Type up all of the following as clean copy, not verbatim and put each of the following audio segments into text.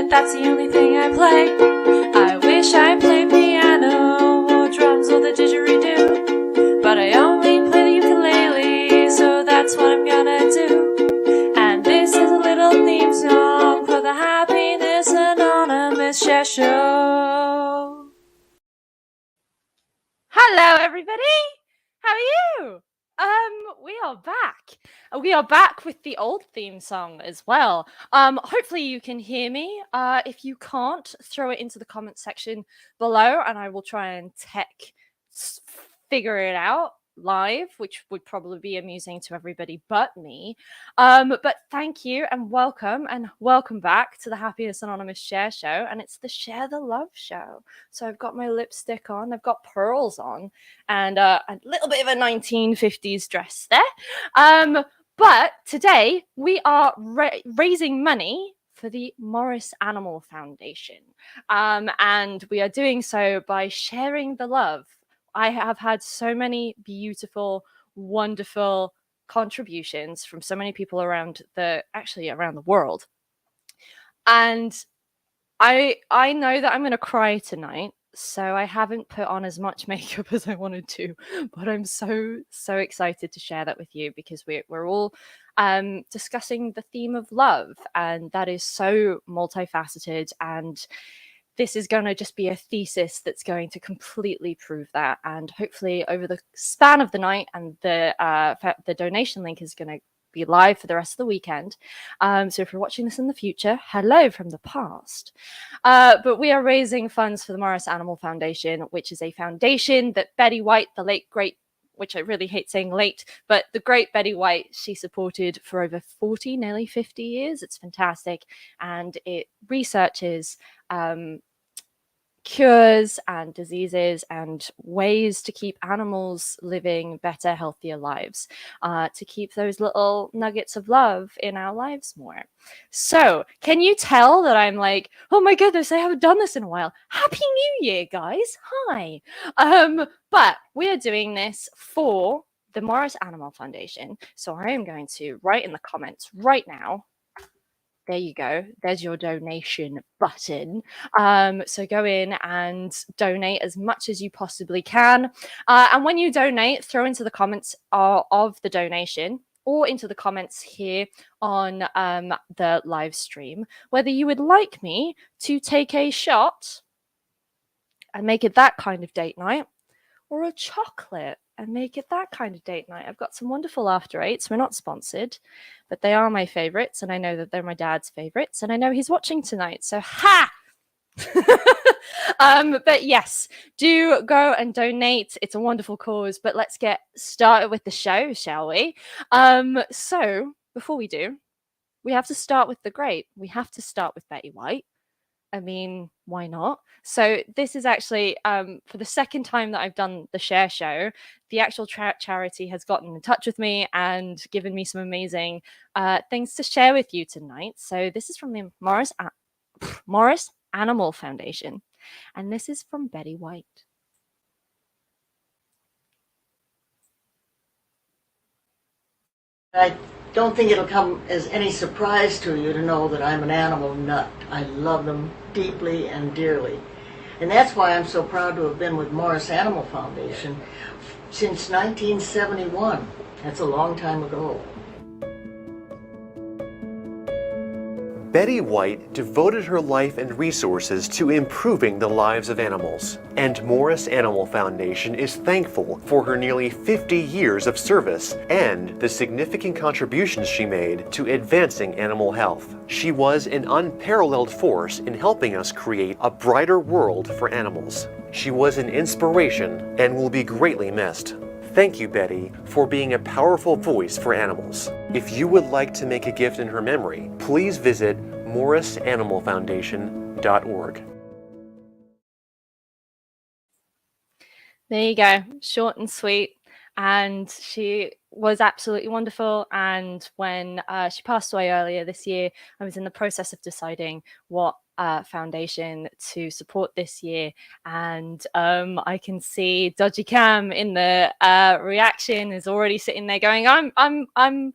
instrument, that's the only thing I play. I wish I played piano or drums or the didgeridoo, but I only play the ukulele, so that's what I'm gonna do. And this is a little theme song for the Happiness Anonymous Share Show. Hello, everybody. How are you? We are back. We are back with the old theme song as well. Hopefully you can hear me. If you can't, throw it into the comment section below, and I will try and figure it out live, which would probably be amusing to everybody but me. But thank you and welcome back to the Happiness Anonymous Share Show, and it's the Share the Love Show. So I've got my lipstick on, I've got pearls on, and a little bit of a 1950s dress there. But today we are raising money for the Morris Animal Foundation, and we are doing so by sharing the love. I have had so many beautiful, wonderful contributions from so many people around the world. And I know that I'm going to cry tonight, so I haven't put on as much makeup as I wanted to, but I'm so excited to share that with you because we're all discussing the theme of love, and that is so multifaceted, and this is going to just be a thesis that's going to completely prove that. And hopefully over the span of the night, and the donation link is going to be live for the rest of the weekend. So if you're watching this in the future, hello from the past. But we are raising funds for the Morris Animal Foundation, which is a foundation that Betty White, the late great, which I really hate saying late, but the great Betty White, she supported for over 40, nearly 50 years. It's fantastic. And it researches cures and diseases and ways to keep animals living better, healthier lives, to keep those little nuggets of love in our lives more. So can you tell that I'm like, oh my goodness, I haven't done this in a while. Happy New Year, guys. Hi. But we are doing this for the Morris Animal Foundation. So I am going to write in the comments right now. There you go. There's your donation button. So go in and donate as much as you possibly can. And when you donate, throw into the comments of the donation or into the comments here on the live stream whether you would like me to take a shot and make it that kind of date night, or a chocolate and make it that kind of date night. I've got some wonderful after eights. We're not sponsored, but they are my favorites, and I know that they're my dad's favorites, and I know he's watching tonight, so ha! But yes, do go and donate. It's a wonderful cause, but let's get started with the show, shall we? So before we do, we have to start with the great. We have to start with Betty White. I mean, why not? So this is actually for the second time that I've done the Share Show. The actual charity has gotten in touch with me and given me some amazing things to share with you tonight. So this is from the Morris Animal Foundation, and this is from Betty White. I don't think it'll come as any surprise to you to know that I'm an animal nut. I love them deeply and dearly. And that's why I'm so proud to have been with Morris Animal Foundation since 1971. That's a long time ago. Betty White devoted her life and resources to improving the lives of animals, and Morris Animal Foundation is thankful for her nearly 50 years of service and the significant contributions she made to advancing animal health. She was an unparalleled force in helping us create a brighter world for animals. She was an inspiration and will be greatly missed. Thank you, Betty, for being a powerful voice for animals. If you would like to make a gift in her memory, please visit morrisanimalfoundation.org. There you go, short and sweet. And she was absolutely wonderful. And when she passed away earlier this year, I was in the process of deciding what foundation to support this year, and I can see Dodgy Cam in the reaction is already sitting there going, I'm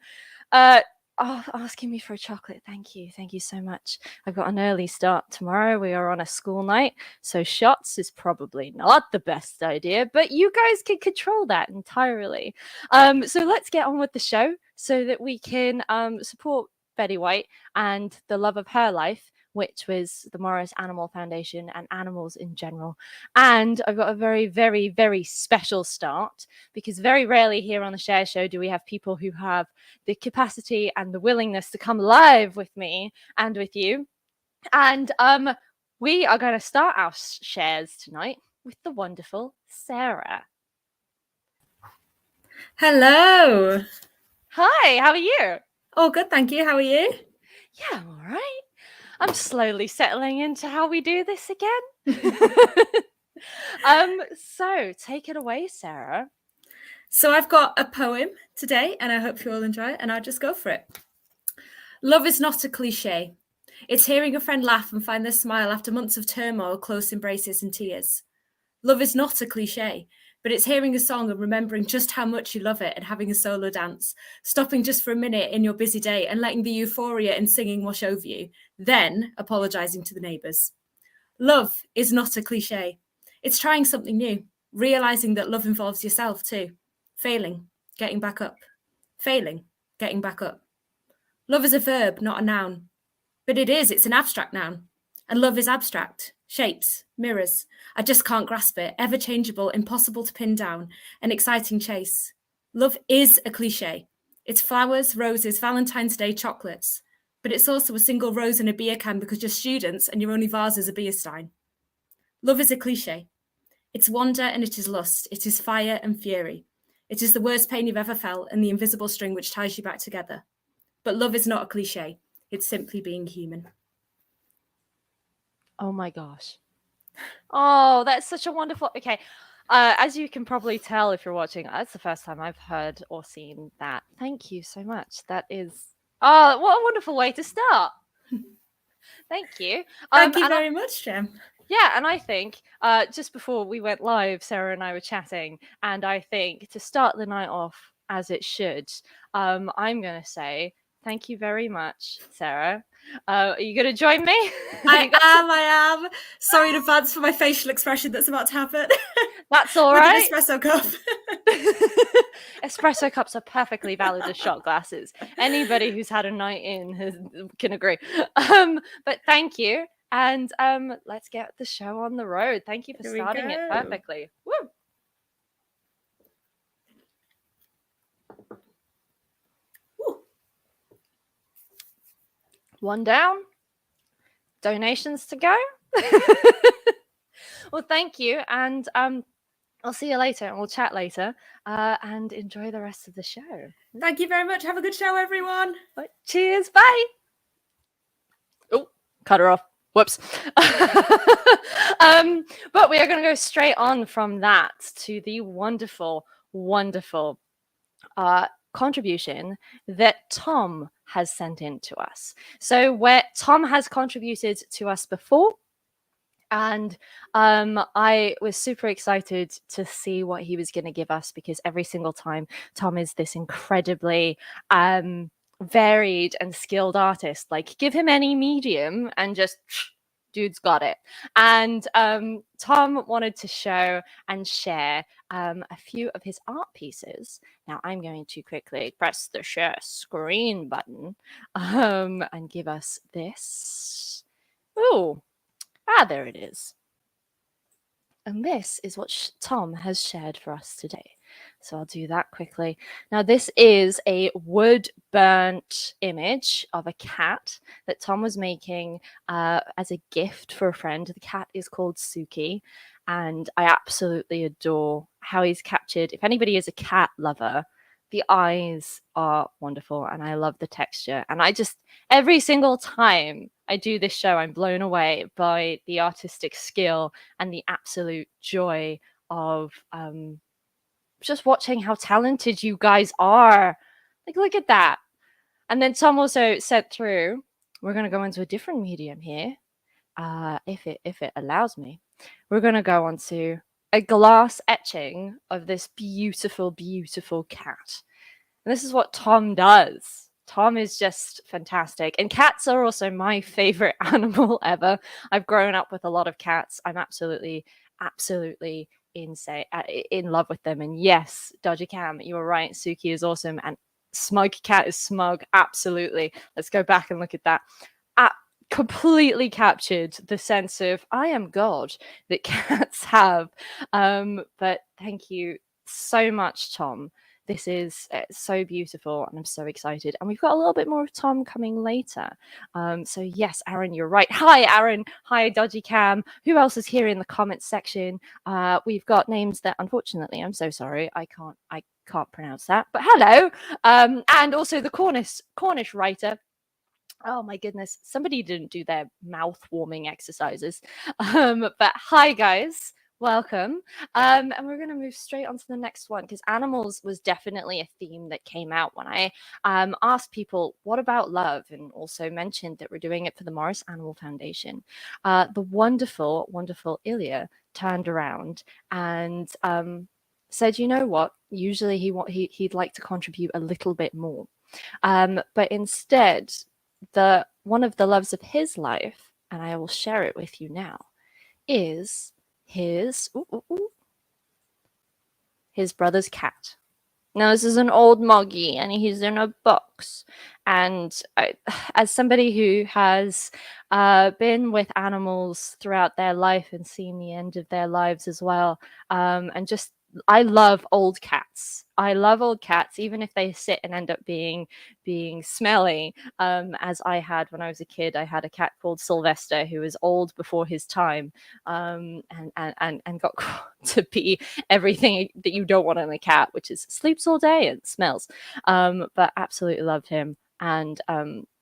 Oh, asking me for a chocolate. Thank you. Thank you so much. I've got an early start tomorrow. We are on a school night, so shots is probably not the best idea, but you guys can control that entirely. So let's get on with the show so that we can support Betty White and the love of her life, which was the Morris Animal Foundation and animals in general. And I've got a very, very, very special start because very rarely here on the Share Show do we have people who have the capacity and the willingness to come live with me and with you. And we are going to start our shares tonight with the wonderful Sarah. Hello. Hi, how are you? Oh, good, thank you. How are you? Yeah, I'm all right. I'm slowly settling into how we do this again. So take it away, Sarah. So I've got a poem today, and I hope you all enjoy it, and I'll just go for it. Love is not a cliche. It's hearing a friend laugh and find their smile after months of turmoil, close embraces and tears. Love is not a cliche, but it's hearing a song and remembering just how much you love it and having a solo dance, stopping just for a minute in your busy day and letting the euphoria and singing wash over you, then apologising to the neighbours. Love is not a cliche. It's trying something new, realising that love involves yourself too. Failing, getting back up. Failing, getting back up. Love is a verb, not a noun. But it's an abstract noun. And love is abstract, shapes, mirrors. I just can't grasp it, ever changeable, impossible to pin down, an exciting chase. Love is a cliche. It's flowers, roses, Valentine's Day chocolates. But it's also a single rose in a beer can because you're students and your only vase is a beer stein. Love is a cliche. It's wonder and it is lust. It is fire and fury. It is the worst pain you've ever felt and the invisible string which ties you back together. But love is not a cliche. It's simply being human. Oh my gosh. Oh, that's such a wonderful. Okay. As you can probably tell if you're watching, that's the first time I've heard or seen that. Thank you so much. That is. Oh, what a wonderful way to start. Thank you. Thank you very much, Jem. Yeah, and I think just before we went live, Sarah and I were chatting, and I think to start the night off as it should, I'm going to say thank you very much, Sarah. Are you going to join me? I am. Sorry in advance for my facial expression that's about to happen. That's all right. With an espresso cup. Espresso cups are perfectly valid as shot glasses. Anybody who's had a night in can agree. But thank you. And let's get the show on the road. Thank you for starting it perfectly. Woo! One down. Donations to go. Well, thank you. And I'll see you later and we'll chat later and enjoy the rest of the show. Thank you very much. Have a good show, everyone. Cheers. Bye. Oh, cut her off. Whoops. But we are going to go straight on from that to the wonderful, wonderful contribution that Tom has sent in to us. So where Tom has contributed to us before, and I was super excited to see what he was going to give us because every single time Tom is this incredibly varied and skilled artist. Like, give him any medium and just dude's got it. And Tom wanted to show and share a few of his art pieces. Now I'm going to quickly press the share screen button and give us this. Oh, there it is. And this is what Tom has shared for us today. So I'll do that quickly. Now, this is a wood burnt image of a cat that Tom was making as a gift for a friend. The cat is called Suki, and I absolutely adore how he's captured. If anybody is a cat lover, the eyes are wonderful, and I love the texture. And I just, every single time I do this show, I'm blown away by the artistic skill and the absolute joy of just watching how talented you guys are. Like, look at that. And then Tom also said through, we're going to go into a different medium here, if it allows me. We're going to go on to a glass etching of this beautiful, beautiful cat. And this is what Tom does. Tom is just fantastic. And cats are also my favorite animal ever. I've grown up with a lot of cats. I'm absolutely insane in love with them. And yes, Dodgy Cam, you were right. Suki is awesome. And Smug Cat is smug. Absolutely. Let's go back and look at that. Completely captured the sense of I am God that cats have. But thank you so much, Tom. This is so beautiful, and I'm so excited. And we've got a little bit more of Tom coming later. So yes, Aaron, you're right. Hi, Aaron. Hi, Dodgy Cam. Who else is here in the comments section? We've got names that, unfortunately, I'm so sorry, I can't pronounce that. But hello, and also the Cornish writer. Oh my goodness, somebody didn't do their mouth warming exercises. But hi guys, welcome. And we're going to move straight on to the next one because animals was definitely a theme that came out when I asked people, what about love? And also mentioned that we're doing it for the Morris Animal Foundation. The wonderful, wonderful Ilya turned around and said, you know what? Usually he'd like to contribute a little bit more. But instead, one of the loves of his life, and I will share it with you now, is his brother's cat. Now, this is an old Moggy, and he's in a box. And as somebody who has been with animals throughout their life and seen the end of their lives as well, and just I love old cats. I love old cats, even if they sit and end up being smelly. As I had when I was a kid, I had a cat called Sylvester who was old before his time, and got to be everything that you don't want in a cat, which is sleeps all day and smells. But absolutely loved him, and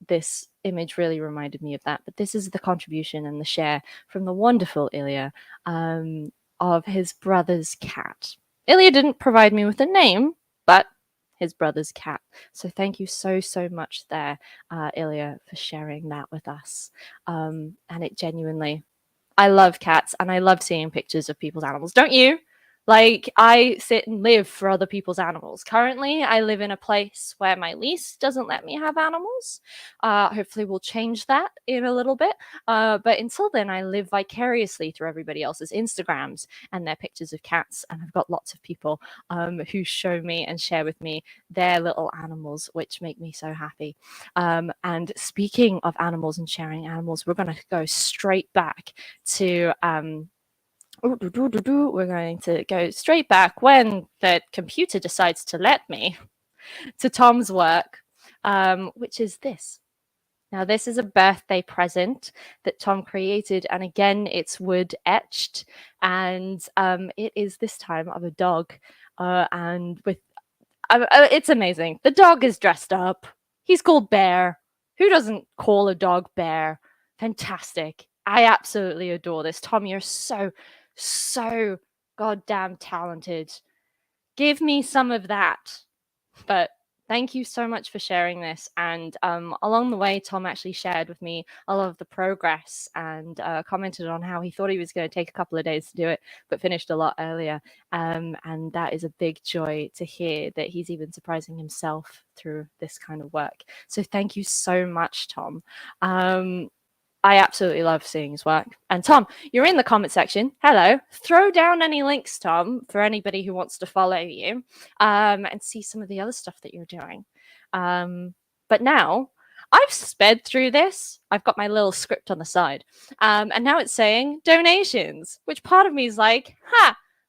this image really reminded me of that. But this is the contribution and the share from the wonderful Ilya of his brother's cat. Ilya didn't provide me with a name, but his brother's cat. So thank you so much there, Ilya, for sharing that with us. And it genuinely, I love cats and I love seeing pictures of people's animals. Don't you? Like, I sit and live for other people's animals. Currently, I live in a place where my lease doesn't let me have animals. Hopefully, we'll change that in a little bit. But until then, I live vicariously through everybody else's Instagrams and their pictures of cats. And I've got lots of people who show me and share with me their little animals, which make me so happy. And speaking of animals and sharing animals, we're going to go straight back to... we're going to go straight back when the computer decides to let me to Tom's work, which is this. Now, this is a birthday present that Tom created, and again, it's wood etched, and it is this time of a dog, and with it's amazing. The dog is dressed up. He's called Bear. Who doesn't call a dog Bear? Fantastic. I absolutely adore this. Tom, you're so goddamn talented. Give me some of that. But thank you so much for sharing this. And along the way, Tom actually shared with me a lot of the progress and commented on how he thought he was going to take a couple of days to do it, but finished a lot earlier. And that is a big joy to hear that he's even surprising himself through this kind of work. So thank you so much, Tom. I absolutely love seeing his work. And Tom, you're in the comment section. Hello. Throw down any links, Tom, for anybody who wants to follow you and see some of the other stuff that you're doing. But now I've sped through this. I've got my little script on the side. And now it's saying donations, which part of me is like,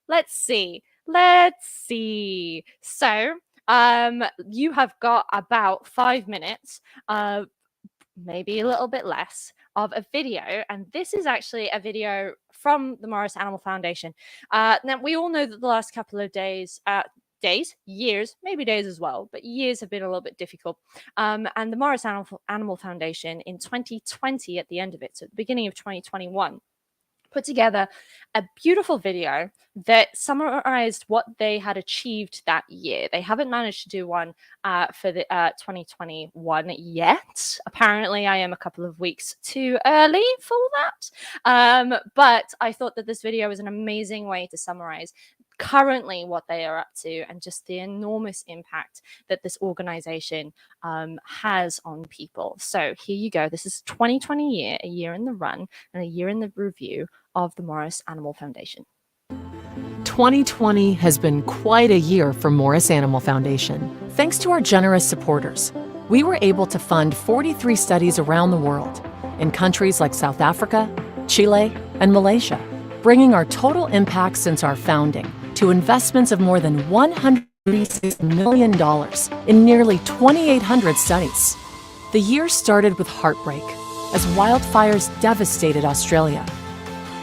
let's see. So you have got about 5 minutes, maybe a little bit less, of a video, and this is actually a video from the Morris Animal Foundation. Now, we all know that the last couple of years, maybe days as well, but years have been a little bit difficult. And the Morris Animal Foundation in 2020, at the end of it, so at the beginning of 2021, put together a beautiful video that summarized what they had achieved that year. They haven't managed to do one for the 2021 yet. Apparently, I am a couple of weeks too early for that. But I thought that this video was an amazing way to summarize currently what they are up to and just the enormous impact that this organization has on people. So here you go. This is 2020 year, a year in the run and a year in the review of the Morris Animal Foundation. 2020 has been quite a year for Morris Animal Foundation. Thanks to our generous supporters, we were able to fund 43 studies around the world in countries like South Africa, Chile, and Malaysia, bringing our total impact since our founding to investments of more than $136 million in nearly 2,800 studies. The year started with heartbreak as wildfires devastated Australia,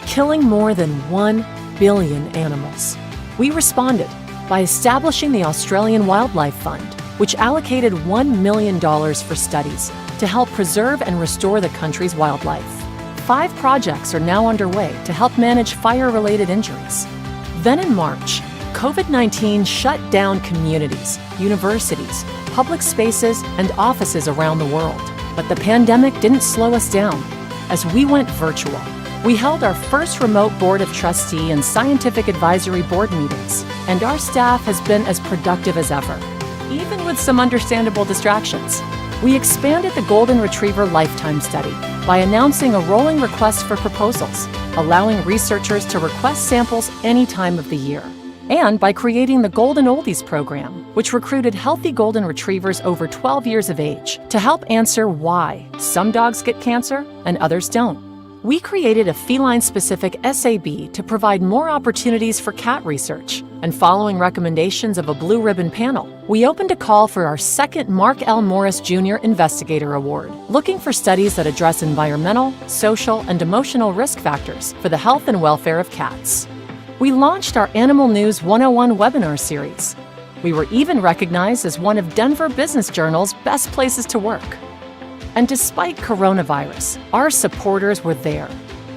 killing more than 1 billion animals. We responded by establishing the Australian Wildlife Fund, which allocated $1 million for studies to help preserve and restore the country's wildlife. 5 projects are now underway to help manage fire-related injuries. Then in March, COVID-19 shut down communities, universities, public spaces, and offices around the world. But the pandemic didn't slow us down. As we went virtual, we held our first remote Board of Trustee and Scientific Advisory Board meetings, and our staff has been as productive as ever, even with some understandable distractions. We expanded the Golden Retriever Lifetime Study by announcing a rolling request for proposals, allowing researchers to request samples any time of the year, and by creating the Golden Oldies program, which recruited healthy Golden Retrievers over 12 years of age to help answer why some dogs get cancer and others don't. We created a feline-specific SAB to provide more opportunities for cat research, and following recommendations of a Blue Ribbon panel, we opened a call for our second Mark L. Morris Jr. Investigator Award, looking for studies that address environmental, social, and emotional risk factors for the health and welfare of cats. We launched our Animal News 101 webinar series. We were even recognized as one of Denver Business Journal's best places to work. And despite coronavirus, our supporters were there,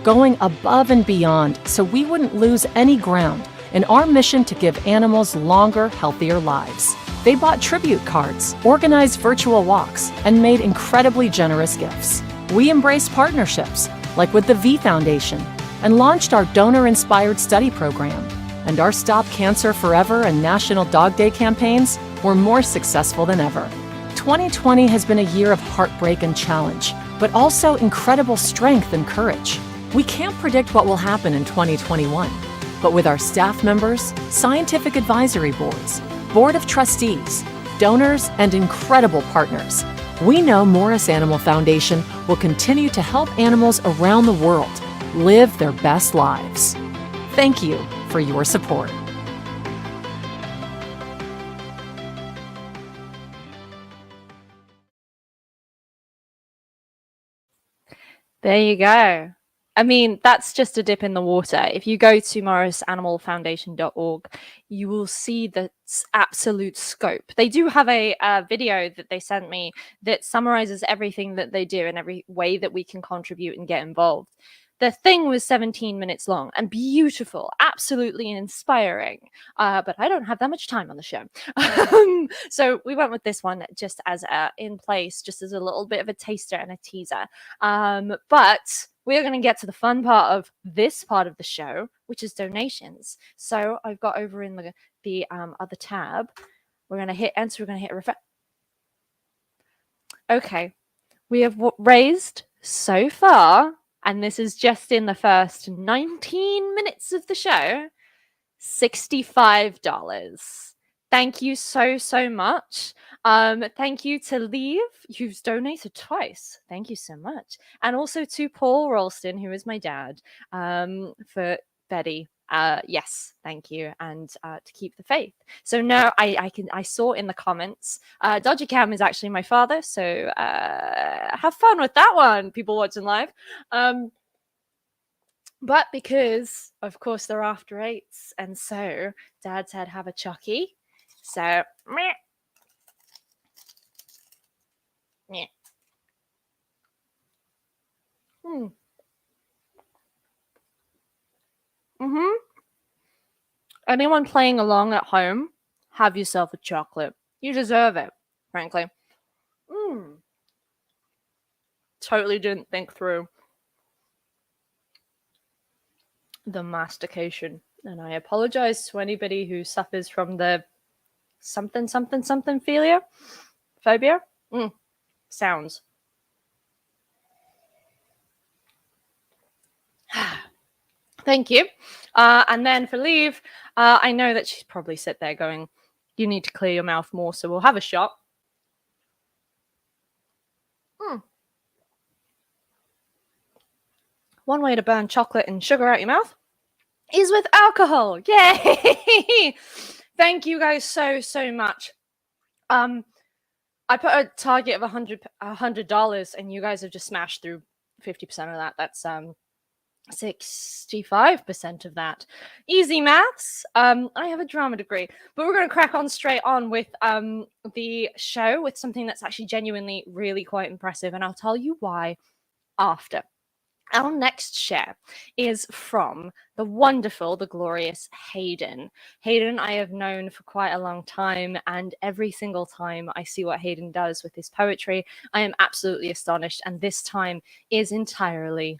going above and beyond so we wouldn't lose any ground in our mission to give animals longer, healthier lives. They bought tribute cards, organized virtual walks, and made incredibly generous gifts. We embraced partnerships, like with the V Foundation, and launched our donor-inspired study program. And our Stop Cancer Forever and National Dog Day campaigns were more successful than ever. 2020 has been a year of heartbreak and challenge, but also incredible strength and courage. We can't predict what will happen in 2021, but with our staff members, scientific advisory boards, board of trustees, donors, and incredible partners, we know Morris Animal Foundation will continue to help animals around the world live their best lives. Thank you for your support. There you go. I mean, that's just a dip in the water. If you go to morrisanimalfoundation.org, you will see the absolute scope. They do have a video that they sent me that summarizes everything that they do and every way that we can contribute and get involved. The thing was 17 minutes long and beautiful, absolutely inspiring. But I don't have that much time on the show. So we went with this one just as in place, just as a little bit of a taster and a teaser. But we're going to get to the fun part of this part of the show, which is donations. So I've got over in the other tab. We're going to hit enter. We're going to hit refresh. Okay. We have raised so far, and this is just in the first 19 minutes of the show, $65. Thank you so much. Thank you to Leave, who's donated twice. Thank you so much. And also to Paul Ralston, who is my dad, for Betty. Yes, thank you. And to keep the faith. So now I saw in the comments, Dodgy Cam is actually my father. So have fun with that one, people watching live. But because, of course, they're after 8s, and so Dad said have a chucky. So, meh. Yeah. Anyone playing along at home, have yourself a chocolate. You deserve it, frankly. Totally didn't think through the mastication. And I apologize to anybody who suffers from the something phobia. Sounds. Thank you. And then for Liv, I know that she's probably sit there going, you need to clear your mouth more, so we'll have a shot. One way to burn chocolate and sugar out your mouth is with alcohol. Yay! Thank you guys so much. I put a target of $100, and you guys have just smashed through 50% of that. That's 65% of that. Easy maths. I have a drama degree, but we're going to crack on straight on with the show with something that's actually genuinely really quite impressive, and I'll tell you why after. Our next share is from the wonderful, the glorious Hayden. Hayden I have known for quite a long time, and every single time I see what Hayden does with his poetry, I am absolutely astonished, and this time is entirely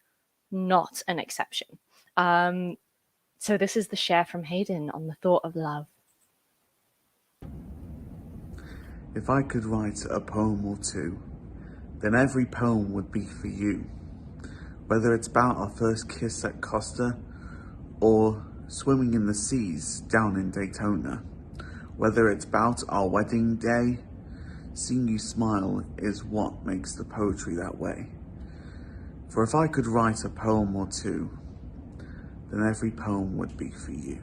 not an exception. So this is the share from Hayden on the thought of love. If I could write a poem or two, then every poem would be for you. Whether it's about our first kiss at Costa, or swimming in the seas down in Daytona. Whether it's about our wedding day, seeing you smile is what makes the poetry that way. For if I could write a poem or two, then every poem would be for you.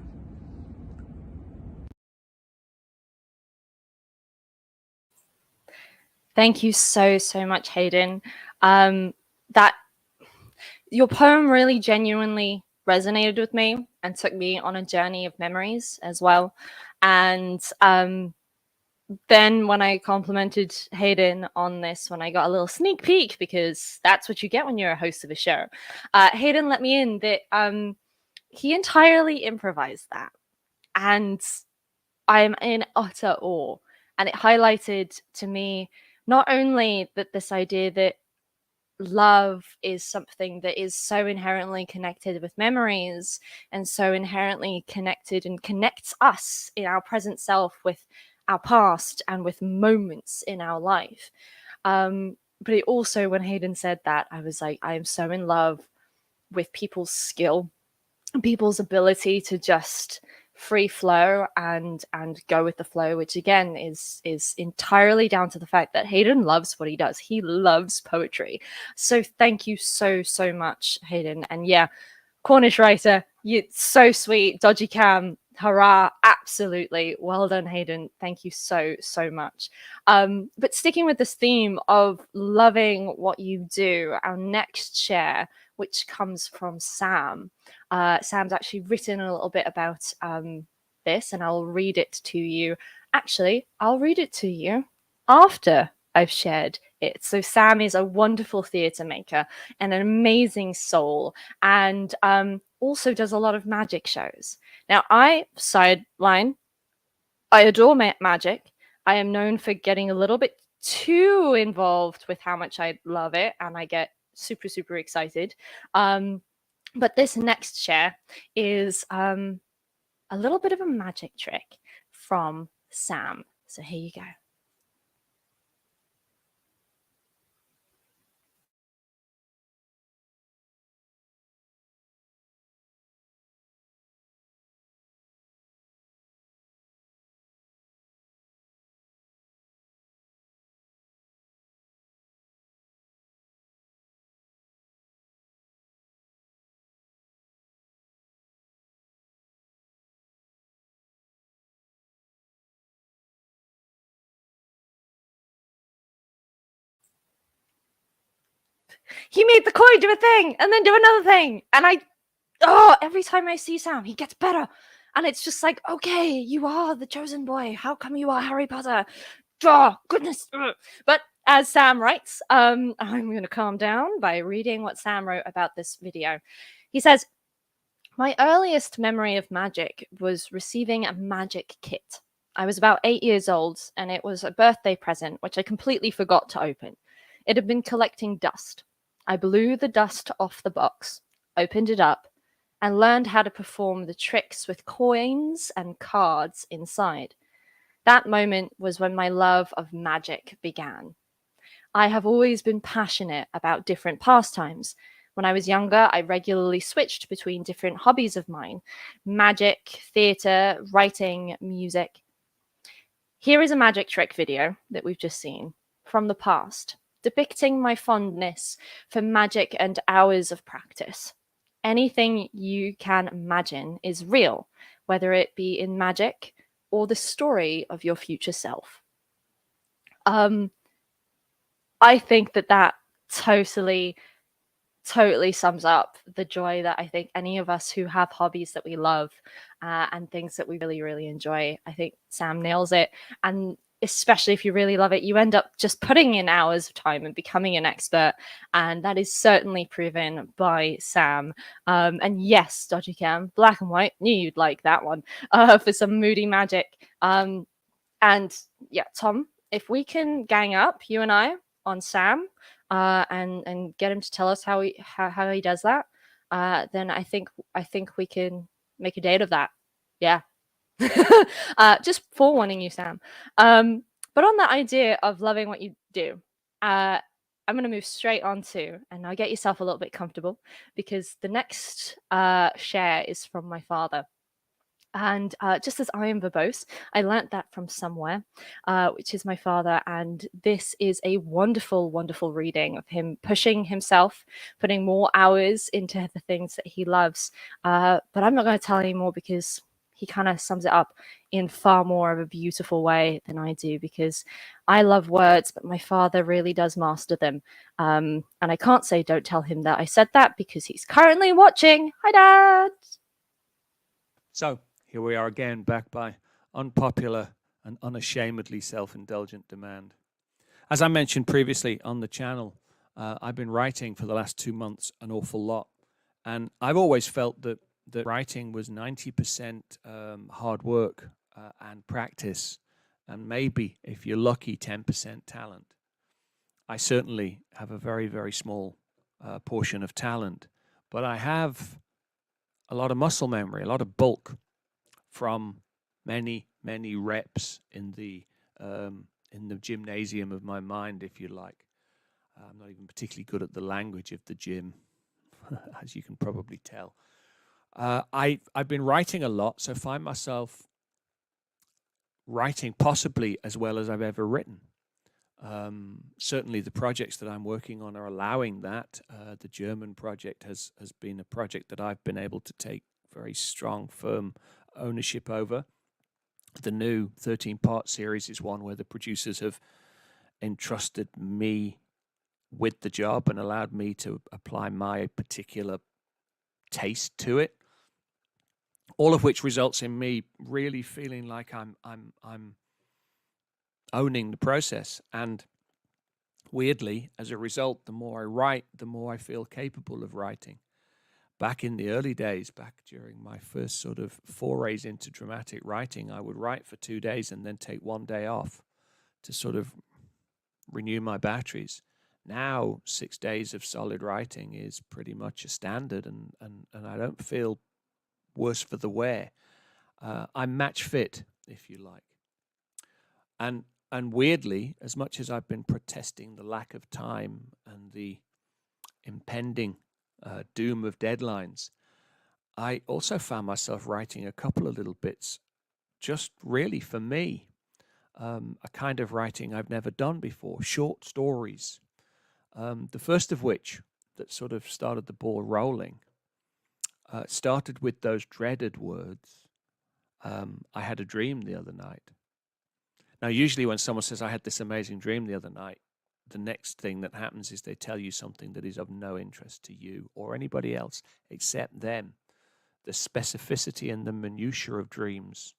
Thank you so much, Hayden. That your poem really genuinely resonated with me and took me on a journey of memories as well. And then when I complimented Hayden on this, when I got a little sneak peek, because that's what you get when you're a host of a show, Hayden let me in that he entirely improvised that. And I'm in utter awe. And it highlighted to me not only that this idea that love is something that is so inherently connected with memories and so inherently connected and connects us in our present self with our past and with moments in our life. But it also, when Hayden said that, I was like, I am so in love with people's skill, people's ability to just free flow and go with the flow, which again is entirely down to the fact that Hayden loves what he does. He loves poetry. So thank you so much, Hayden. And yeah, Cornish writer, you're so sweet. Dodgy Cam, hurrah, absolutely. Well done, Hayden. Thank you so much. But sticking with this theme of loving what you do, our next share, which comes from Sam. Sam's actually written a little bit about this, and I'll read it to you. Actually, I'll read it to you after I've shared it. So Sam is a wonderful theatre maker and an amazing soul, and also does a lot of magic shows. Now, sideline, I adore magic. I am known for getting a little bit too involved with how much I love it, and I get super excited. But this next share is a little bit of a magic trick from Sam. So here you go. He made the coin do a thing and then do another thing. And every time I see Sam, he gets better. And it's just like, okay, you are the chosen boy. How come you are Harry Potter? Oh, goodness. But as Sam writes, I'm going to calm down by reading what Sam wrote about this video. He says, my earliest memory of magic was receiving a magic kit. I was about 8 years old, and it was a birthday present, which I completely forgot to open. It had been collecting dust. I blew the dust off the box, opened it up, and learned how to perform the tricks with coins and cards inside. That moment was when my love of magic began. I have always been passionate about different pastimes. When I was younger, I regularly switched between different hobbies of mine: magic, theatre, writing, music. Here is a magic trick video that we've just seen from the past, depicting my fondness for magic and hours of practice. Anything you can imagine is real, whether it be in magic or the story of your future self. I think that totally sums up the joy that I think any of us who have hobbies that we love and things that we really, really enjoy. I think Sam nails it. And especially if you really love it, you end up just putting in hours of time and becoming an expert. And that is certainly proven by Sam. And yes, Dodgy Cam, black and white, knew you'd like that one for some moody magic. And yeah, Tom, if we can gang up, you and I, on Sam and get him to tell us how he does that, then I think we can make a date of that. Yeah. Just forewarning you, Sam. But on that idea of loving what you do, I'm going to move straight on to, and now get yourself a little bit comfortable, because the next share is from my father. And just as I am verbose, I learnt that from somewhere, which is my father. And this is a wonderful, wonderful reading of him pushing himself, putting more hours into the things that he loves. But I'm not going to tell any more, because he kind of sums it up in far more of a beautiful way than I do, because I love words, but my father really does master them. And I can't say don't tell him that I said that, because he's currently watching. Hi, Dad. So here we are again, back by unpopular and unashamedly self-indulgent demand. As I mentioned previously on the channel, I've been writing for the last 2 months an awful lot. And I've always felt that writing was 90% hard work and practice, and maybe, if you're lucky, 10% talent. I certainly have a very, very small portion of talent, but I have a lot of muscle memory, a lot of bulk from many, many reps in the gymnasium of my mind, if you like. I'm not even particularly good at the language of the gym, as you can probably tell. I've been writing a lot, so find myself writing possibly as well as I've ever written. Certainly the projects that I'm working on are allowing that. The German project has been a project that I've been able to take very strong, firm ownership over. The new 13-part series is one where the producers have entrusted me with the job and allowed me to apply my particular taste to it. All of which results in me really feeling like I'm owning the process. And weirdly, as a result, the more I write, the more I feel capable of writing. Back in the early days, back during my first sort of forays into dramatic writing, I would write for 2 days and then take 1 day off to sort of renew my batteries. Now, 6 days of solid writing is pretty much a standard, and I don't feel worse for the wear. I'm match fit, if you like. And weirdly, as much as I've been protesting the lack of time and the impending doom of deadlines, I also found myself writing a couple of little bits just really for me, a kind of writing I've never done before, short stories. The first of which, that sort of started the ball rolling, started with those dreaded words, I had a dream the other night. Now, usually when someone says, I had this amazing dream the other night, the next thing that happens is they tell you something that is of no interest to you or anybody else except them. The specificity and the minutiae of dreams,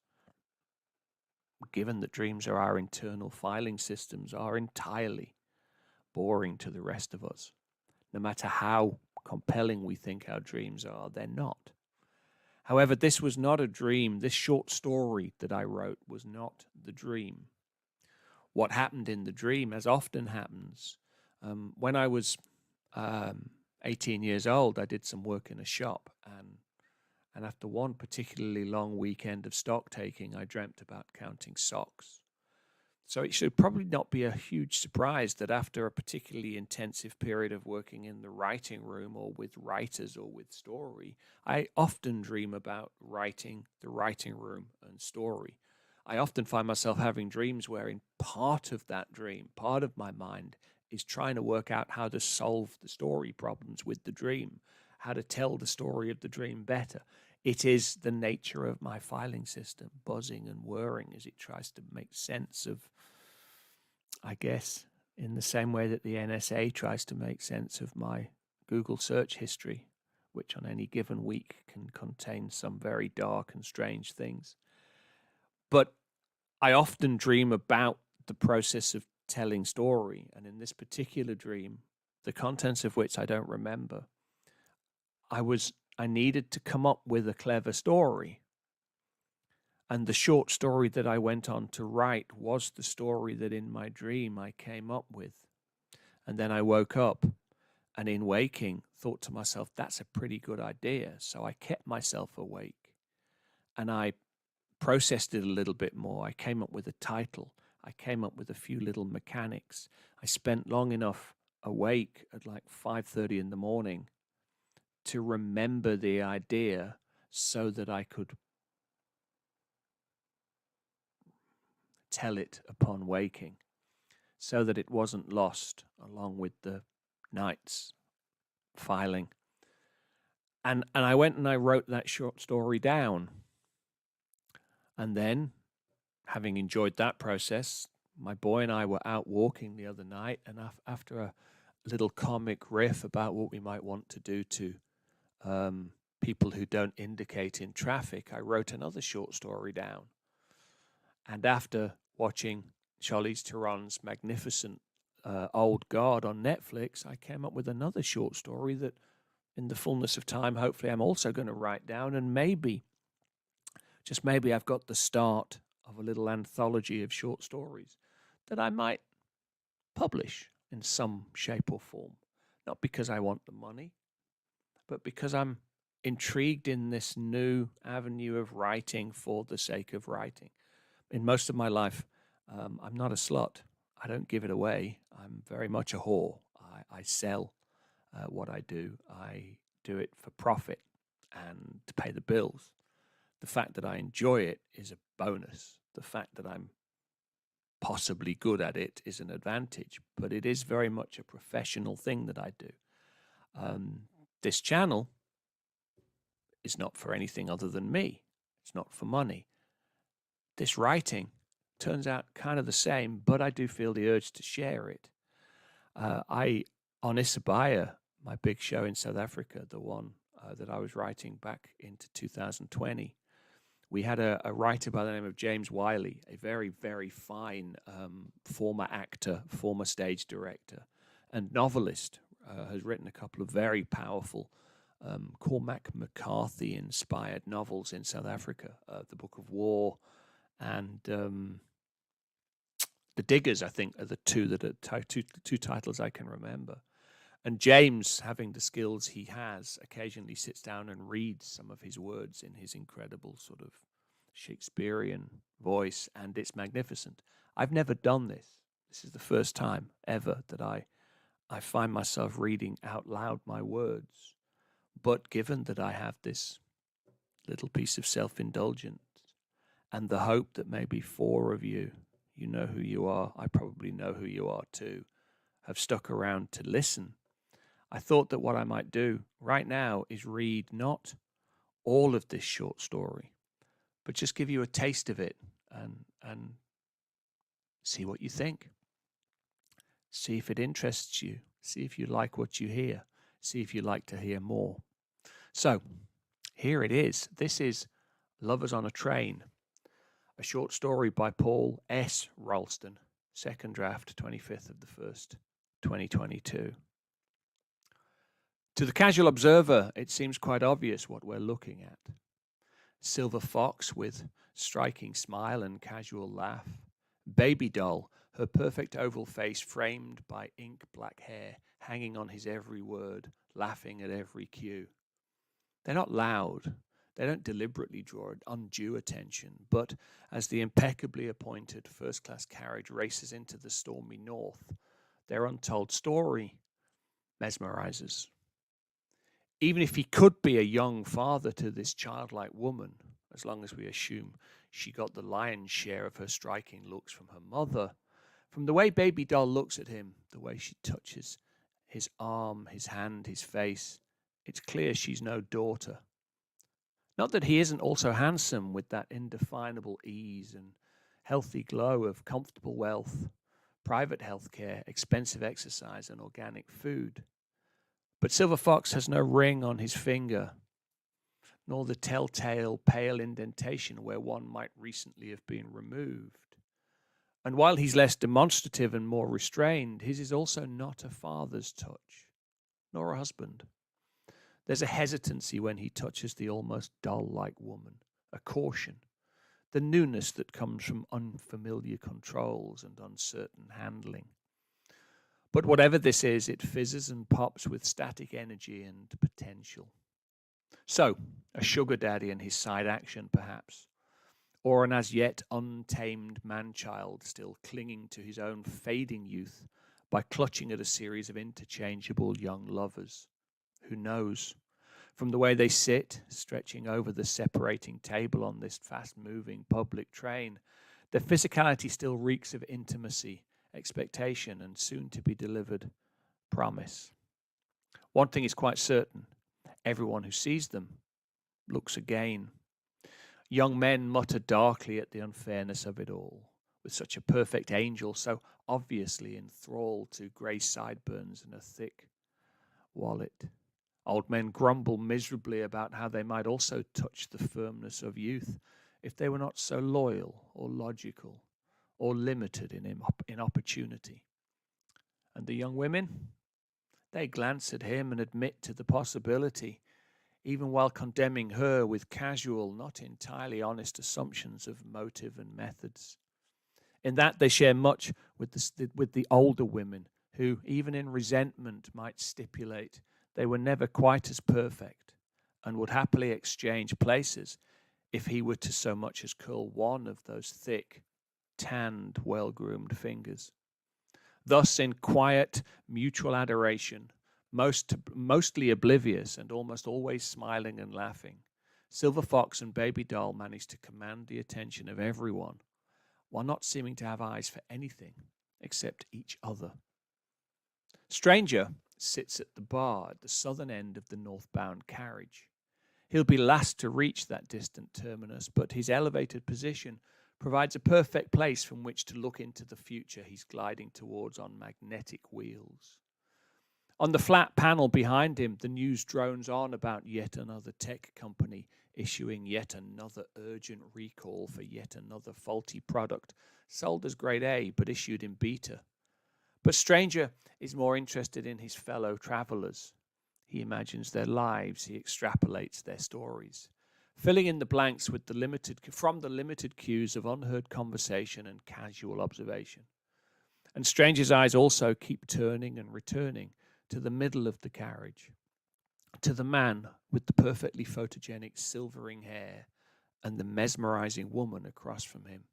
given that dreams are our internal filing systems, are entirely boring to the rest of us. No matter how compelling we think our dreams are, they're not. However, this was not a dream. This short story that I wrote was not the dream. What happened in the dream, as often happens, when I was 18 years old, I did some work in a shop, and And after one particularly long weekend of stock taking, I dreamt about counting socks. So it should probably not be a huge surprise that after a particularly intensive period of working in the writing room or with writers or with story, I often dream about writing, the writing room, and story. I often find myself having dreams wherein part of that dream, part of my mind, is trying to work out how to solve the story problems with the dream, how to tell the story of the dream better. It is the nature of my filing system, buzzing and whirring as it tries to make sense of, I guess, in the same way that the NSA tries to make sense of my Google search history, which on any given week can contain some very dark and strange things. But I often dream about the process of telling story, and in this particular dream, the contents of which I don't remember, I needed to come up with a clever story. And the short story that I went on to write was the story that in my dream I came up with. And then I woke up and in waking thought to myself, that's a pretty good idea. So I kept myself awake and I processed it a little bit more. I came up with a title. I came up with a few little mechanics. I spent long enough awake at like 5:30 in the morning to remember the idea so that I could tell it upon waking, so that it wasn't lost along with the night's filing. And I went and I wrote that short story down. And then, having enjoyed that process, my boy and I were out walking the other night, and after a little comic riff about what we might want to do to people who don't indicate in traffic, I wrote another short story down. And after watching Charlize Theron's magnificent Old Guard on Netflix, I came up with another short story that in the fullness of time, hopefully I'm also going to write down, and maybe, just maybe, I've got the start of a little anthology of short stories that I might publish in some shape or form. Not because I want the money, but because I'm intrigued in this new avenue of writing for the sake of writing. In most of my life, I'm not a slut. I don't give it away. I'm very much a whore. I sell what I do. I do it for profit and to pay the bills. The fact that I enjoy it is a bonus. The fact that I'm possibly good at it is an advantage, but it is very much a professional thing that I do. This channel is not for anything other than me. It's not for money. This writing turns out kind of the same, but I do feel the urge to share it. On Isabaya, my big show in South Africa, the one that I was writing back into 2020, we had a writer by the name of James Wiley, a very, very fine former actor, former stage director, and novelist, has written a couple of very powerful Cormac McCarthy-inspired novels in South Africa, The Book of War and The Diggers, I think, are the two that are two titles I can remember. And James, having the skills he has, occasionally sits down and reads some of his words in his incredible sort of Shakespearean voice, and it's magnificent. I've never done this. This is the first time ever that I find myself reading out loud my words. But given that I have this little piece of self-indulgence and the hope that maybe 4 of you, you know who you are, I probably know who you are too, have stuck around to listen, I thought that what I might do right now is read not all of this short story, but just give you a taste of it and see what you think. See if it interests you. See if you like what you hear. See if you like to hear more. So, here it is. This is Lovers on a Train, a short story by Paul S. Ralston, second draft, 25th of the 1st, 2022. To the casual observer, it seems quite obvious what we're looking at. Silver fox with striking smile and casual laugh. Baby doll, her perfect oval face framed by ink black hair, hanging on his every word, laughing at every cue. They're not loud. They don't deliberately draw undue attention, but as the impeccably appointed first-class carriage races into the stormy north, their untold story mesmerizes. Even if he could be a young father to this childlike woman, as long as we assume she got the lion's share of her striking looks from her mother, from the way Baby Doll looks at him, the way she touches his arm, his hand, his face, it's clear she's no daughter. Not that he isn't also handsome with that indefinable ease and healthy glow of comfortable wealth, private health care, expensive exercise, and organic food. But Silver Fox has no ring on his finger, nor the telltale pale indentation where one might recently have been removed. And while he's less demonstrative and more restrained, his is also not a father's touch, nor a husband. There's a hesitancy when he touches the almost doll-like woman, a caution, the newness that comes from unfamiliar controls and uncertain handling. But whatever this is, it fizzes and pops with static energy and potential. So, a sugar daddy and his side action, perhaps, or an as yet untamed man-child still clinging to his own fading youth by clutching at a series of interchangeable young lovers. Who knows? From the way they sit, stretching over the separating table on this fast-moving public train, their physicality still reeks of intimacy, expectation, and soon-to-be-delivered promise. One thing is quite certain. Everyone who sees them looks again. Young men mutter darkly at the unfairness of it all, with such a perfect angel so obviously enthralled to grey sideburns and a thick wallet. Old men grumble miserably about how they might also touch the firmness of youth if they were not so loyal or logical or limited in opportunity. And the young women? They glance at him and admit to the possibility, even while condemning her with casual, not entirely honest assumptions of motive and methods. In that they share much with the older women who, even in resentment, might stipulate they were never quite as perfect and would happily exchange places if he were to so much as curl one of those thick, tanned, well-groomed fingers. Thus, in quiet, mutual adoration, mostly oblivious and almost always smiling and laughing, Silver Fox and Baby Doll manage to command the attention of everyone, while not seeming to have eyes for anything except each other. Stranger sits at the bar at the southern end of the northbound carriage. He'll be last to reach that distant terminus, but his elevated position provides a perfect place from which to look into the future he's gliding towards on magnetic wheels. On the flat panel behind him, the news drones on about yet another tech company issuing yet another urgent recall for yet another faulty product sold as grade A but issued in beta. But Stranger is more interested in his fellow travelers. He imagines their lives, he extrapolates their stories, filling in the blanks with the limited cues of unheard conversation and casual observation. And Stranger's eyes also keep turning and returning to the middle of the carriage, to the man with the perfectly photogenic silvering hair and the mesmerizing woman across from him.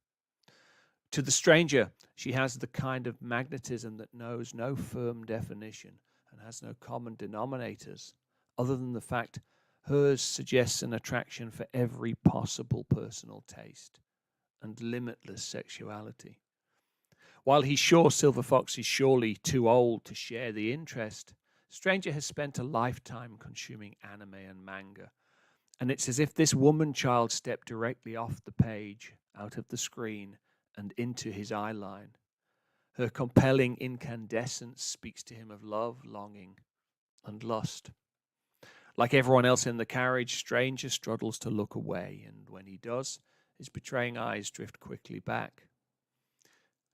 To the stranger, she has the kind of magnetism that knows no firm definition and has no common denominators, other than the fact hers suggests an attraction for every possible personal taste and limitless sexuality. While he's sure Silver Fox is surely too old to share the interest, Stranger has spent a lifetime consuming anime and manga, and it's as if this woman-child stepped directly off the page, out of the screen, and into his eye line. Her compelling incandescence speaks to him of love, longing, and lust. Like everyone else in the carriage, Stranger struggles to look away, and when he does, his betraying eyes drift quickly back.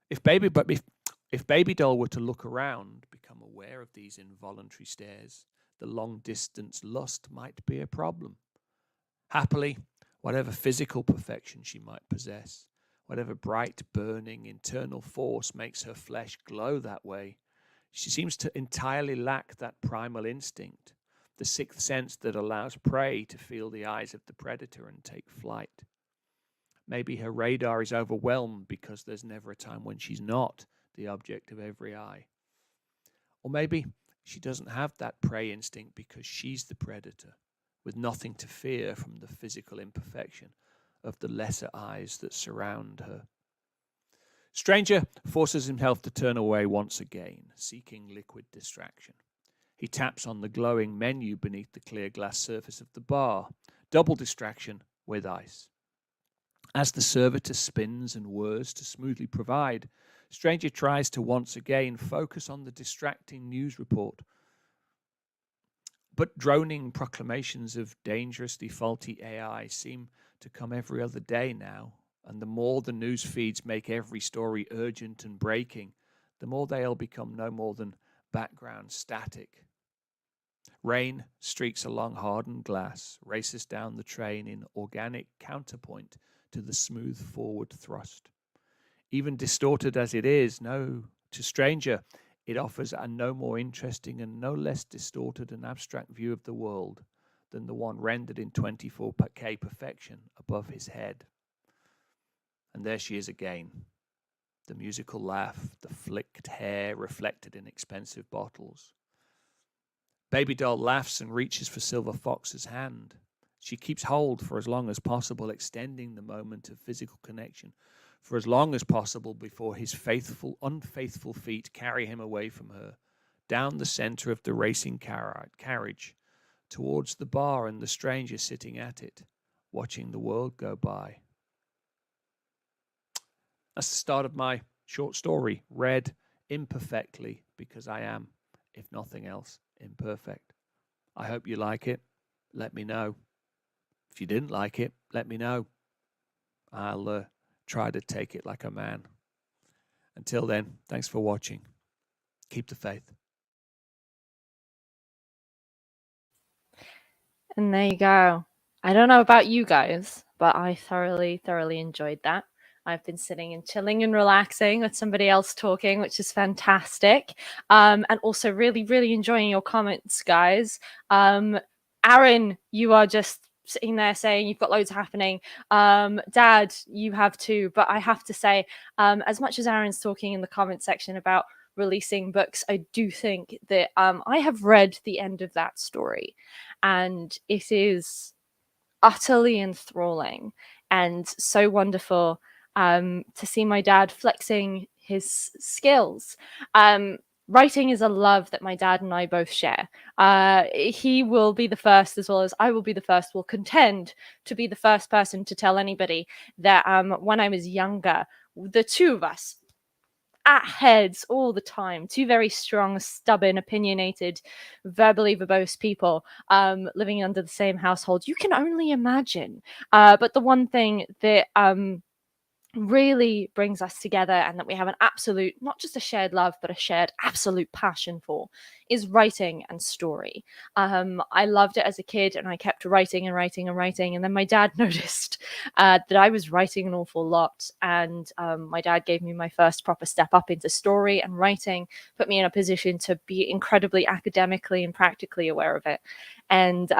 If Baby Doll were to look around, become aware of these involuntary stares, the long-distance lust might be a problem. Happily, whatever physical perfection she might possess, whatever bright, burning internal force makes her flesh glow that way, she seems to entirely lack that primal instinct, the sixth sense that allows prey to feel the eyes of the predator and take flight. Maybe her radar is overwhelmed because there's never a time when she's not the object of every eye. Or maybe she doesn't have that prey instinct because she's the predator, with nothing to fear from the physical imperfection of the lesser eyes that surround her. Stranger forces himself to turn away once again, seeking liquid distraction. He taps on the glowing menu beneath the clear glass surface of the bar. Double distraction with ice. As the servitor spins and whirs to smoothly provide, Stranger tries to once again focus on the distracting news report. But droning proclamations of dangerously faulty AI seem to come every other day now, and the more the news feeds make every story urgent and breaking, the more they'll become no more than background static. Rain streaks along hardened glass, races down the train in organic counterpoint to the smooth forward thrust. Even distorted as it is, to Stranger, it offers a no more interesting and no less distorted and abstract view of the world than the one rendered in 24K perfection above his head. And there she is again. The musical laugh, the flicked hair reflected in expensive bottles. Baby doll laughs and reaches for Silver Fox's hand. She keeps hold for as long as possible, extending the moment of physical connection for as long as possible before his unfaithful feet carry him away from her, down the center of the racing carriage, towards the bar and the stranger sitting at it, watching the world go by. That's the start of my short story, read imperfectly because I am, if nothing else, imperfect. I hope you like it. Let me know. If you didn't like it, let me know. I'll try to take it like a man. Until then, thanks for watching. Keep the faith. And there you go. I don't know about you guys, but I thoroughly enjoyed that. I've been sitting and chilling and relaxing with somebody else talking, which is fantastic. And also really enjoying your comments, guys. Aaron, you are just sitting there saying you've got loads happening. Dad, you have too. But I have to say, as much as Aaron's talking in the comment section about releasing books, I do think that I have read the end of that story, and it is utterly enthralling and so wonderful to see my dad flexing his skills. Writing is a love that my dad and I both share. He will be the first, as well as I will be the first, will contend to be the first person to tell anybody that when I was younger, the two of us, at heads all the time, two very strong, stubborn, opinionated, verbally verbose people living under the same household. You can only imagine. But the one thing that really brings us together, and that we have an absolute, not just a shared love, but a shared absolute passion for, is writing and story. I loved it as a kid, and I kept writing, and then my dad noticed that I was writing an awful lot, and my dad gave me my first proper step up into story and writing, put me in a position to be incredibly academically and practically aware of it. And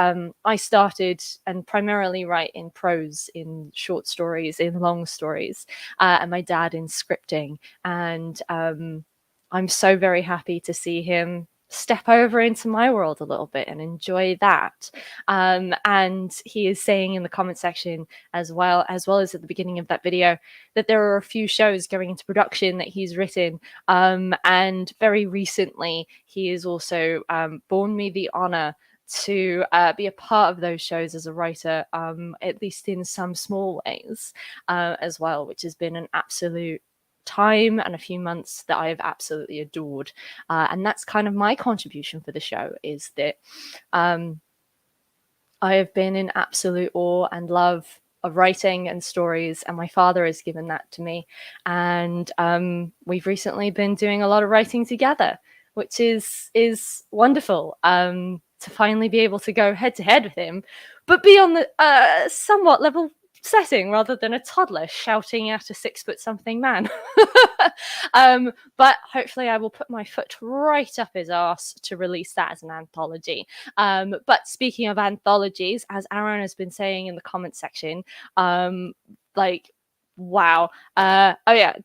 I started and primarily write in prose, in short stories, in long stories, and my dad in scripting. And I'm so very happy to see him step over into my world a little bit and enjoy that. And he is saying in the comment section, as well as at the beginning of that video, that there are a few shows going into production that he's written. And very recently, he has also borne me the honor to be a part of those shows as a writer, at least in some small ways as well, which has been an absolute time and a few months that I have absolutely adored. And that's kind of my contribution for the show, is that I have been in absolute awe and love of writing and stories, and my father has given that to me. And we've recently been doing a lot of writing together, which is wonderful. To finally be able to go head to head with him, but be on the somewhat level setting rather than a toddler shouting at a 6-foot-something man. But hopefully I will put my foot right up his arse to release that as an anthology. But speaking of anthologies, as Aaron has been saying in the comment section, like, wow. Oh yeah,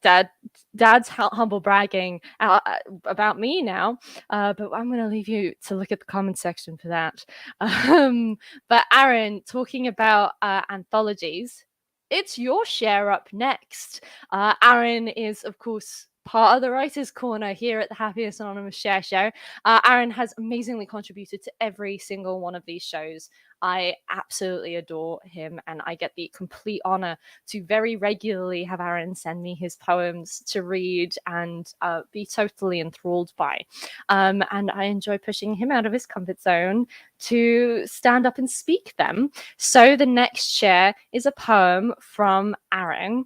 Dad's humble bragging about me now. But I'm going to leave you to look at the comment section for that. But Aaron, talking about anthologies, it's your share up next. Aaron is, of course, part of the Writers' Corner here at the Happiest Anonymous Share Show. Aaron has amazingly contributed to every single one of these shows. I absolutely adore him, and I get the complete honor to very regularly have Aaron send me his poems to read and be totally enthralled by. And I enjoy pushing him out of his comfort zone to stand up and speak them. So the next share is a poem from Aaron,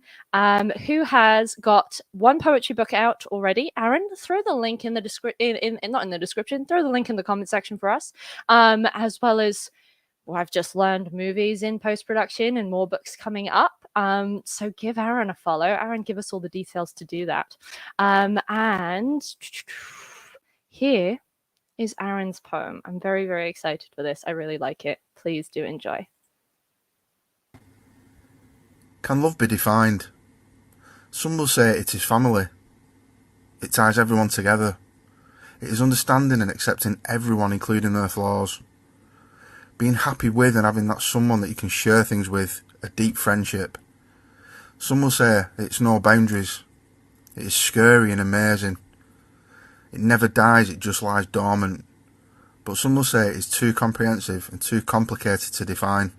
who has got one poetry book out already. Aaron, throw the link in the description, not in the description, throw the link in the comment section for us, as well as, well, I've just learned movies in post-production and more books coming up. So give Aaron a follow. Aaron, give us all the details to do that. And here is Aaron's poem. I'm very, very excited for this. I really like it. Please do enjoy. Can love be defined? Some will say it is family. It ties everyone together. It is understanding and accepting everyone, including their flaws. Being happy with and having that someone that you can share things with, a deep friendship. Some will say it's no boundaries. It is scary and amazing. It never dies, it just lies dormant. But some will say it is too comprehensive and too complicated to define.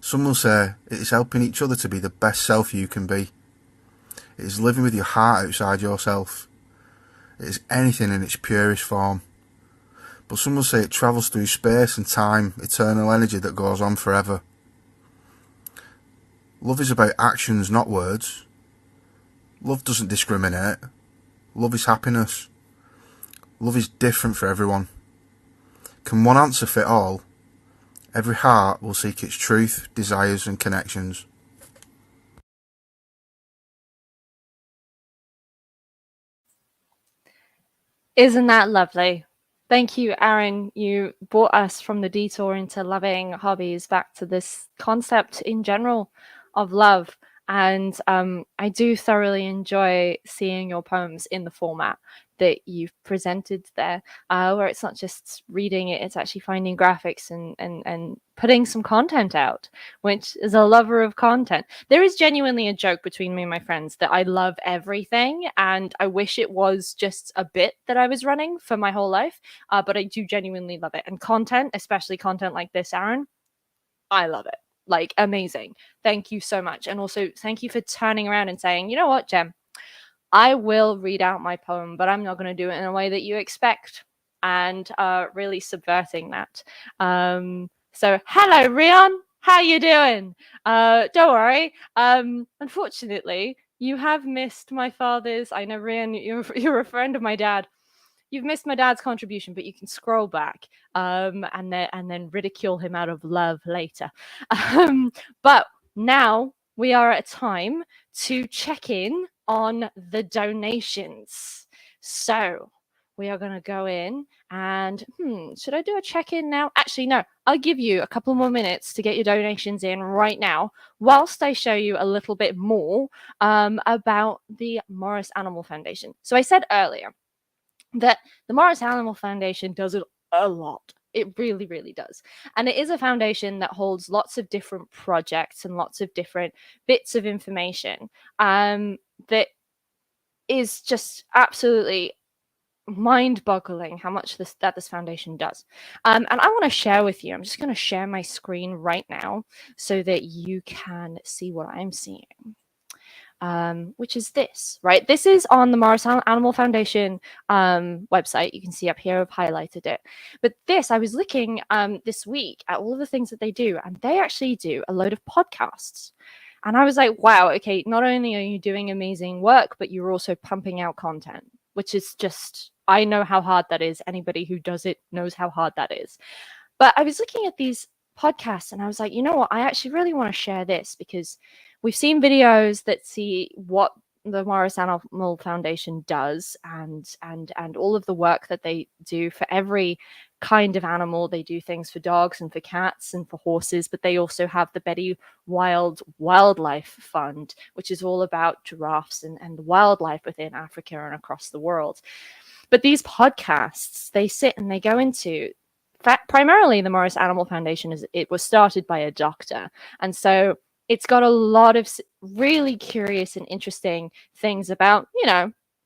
Some will say it is helping each other to be the best self you can be. It is living with your heart outside yourself. It is anything in its purest form. But some will say it travels through space and time, eternal energy that goes on forever. Love is about actions, not words. Love doesn't discriminate. Love is happiness. Love is different for everyone. Can one answer fit all? Every heart will seek its truth, desires and connections. Isn't that lovely? Thank you, Aaron. You brought us from the detour into loving hobbies back to this concept in general of love. And I do thoroughly enjoy seeing your poems in the format that you've presented there, where it's not just reading it, it's actually finding graphics and putting some content out, which is a lover of content. There is genuinely a joke between me and my friends that I love everything, and I wish it was just a bit that I was running for my whole life, but I do genuinely love it. And content, especially content like this, Aaron, I love it. Like, amazing. Thank you so much. And also thank you for turning around and saying, you know what, Jem, I will read out my poem, but I'm not going to do it in a way that you expect, and really subverting that. So hello, Rion. How you doing? Don't worry. Unfortunately, you have missed my father's. I know, Rion, you're a friend of my dad. You've missed my dad's contribution, but you can scroll back and then ridicule him out of love later. But now we are at a time to check in on the donations. So we are going to go in and should I do a check-in now? Actually, no, I'll give you a couple more minutes to get your donations in right now whilst I show you a little bit more about the Morris Animal Foundation. So I said earlier that the Morris Animal Foundation does it a lot. It really, really does. And it is a foundation that holds lots of different projects and lots of different bits of information that is just absolutely mind-boggling how much this foundation does. And I want to share with you, I'm just going to share my screen right now so that you can see what I'm seeing. Which is this, right? This is on the Morris Animal Foundation website. You can see up here, I've highlighted it. But this, I was looking this week at all of the things that they do, and they actually do a load of podcasts. And I was like, wow, okay, not only are you doing amazing work, but you're also pumping out content, which is just, I know how hard that is. Anybody who does it knows how hard that is. But I was looking at these podcasts, and I was like, you know what? I actually really want to share this because we've seen videos that see what the Morris Animal Foundation does and all of the work that they do for every kind of animal. They do things for dogs and for cats and for horses, but they also have the Betty Wild Wildlife Fund, which is all about giraffes and the wildlife within Africa and across the world. But these podcasts, they sit and they go into primarily the Morris Animal Foundation. It was started by a doctor, and so it's got a lot of really curious and interesting things about,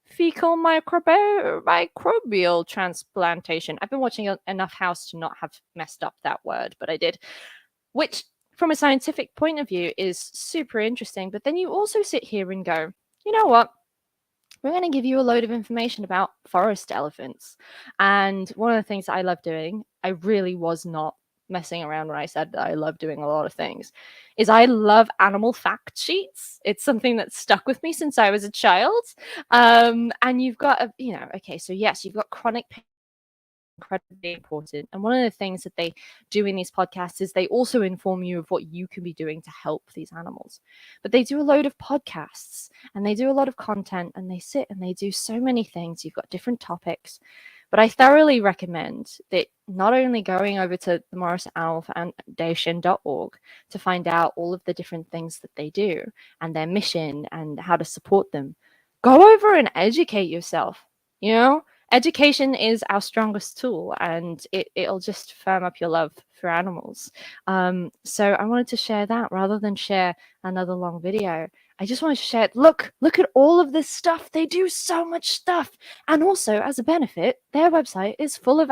fecal microbial transplantation. I've been watching enough House to not have messed up that word, but I did, which from a scientific point of view is super interesting. But then you also sit here and go, you know what? We're going to give you a load of information about forest elephants. And one of the things I love doing, I really was not messing around when I said that I love doing a lot of things, is I love animal fact sheets. It's something that's stuck with me since I was a child. And you've got, okay, so yes, you've got chronic pain, incredibly important. And one of the things that they do in these podcasts is they also inform you of what you can be doing to help these animals. But they do a load of podcasts and they do a lot of content and they sit and they do so many things. You've got different topics. But I thoroughly recommend that not only going over to the morrisanimalfoundation.org to find out all of the different things that they do and their mission and how to support them, go over and educate yourself. Education is our strongest tool, and it'll just firm up your love for animals. So I wanted to share that rather than share another long video. I just wanted to share, look at all of this stuff. They do so much stuff. And also, as a benefit, their website is full of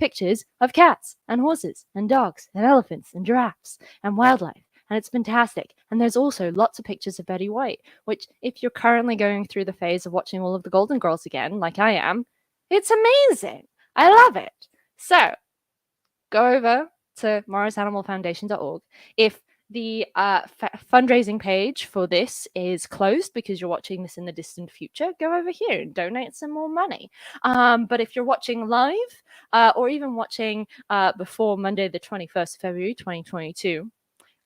pictures of cats and horses and dogs and elephants and giraffes and wildlife. And it's fantastic. And there's also lots of pictures of Betty White, which if you're currently going through the phase of watching all of the Golden Girls again, like I am, it's amazing. I love it. So go over to morrisanimalfoundation.org. If the fundraising page for this is closed because you're watching this in the distant future, go over here and donate some more money. But if you're watching live or even watching before Monday, the 21st of February, 2022,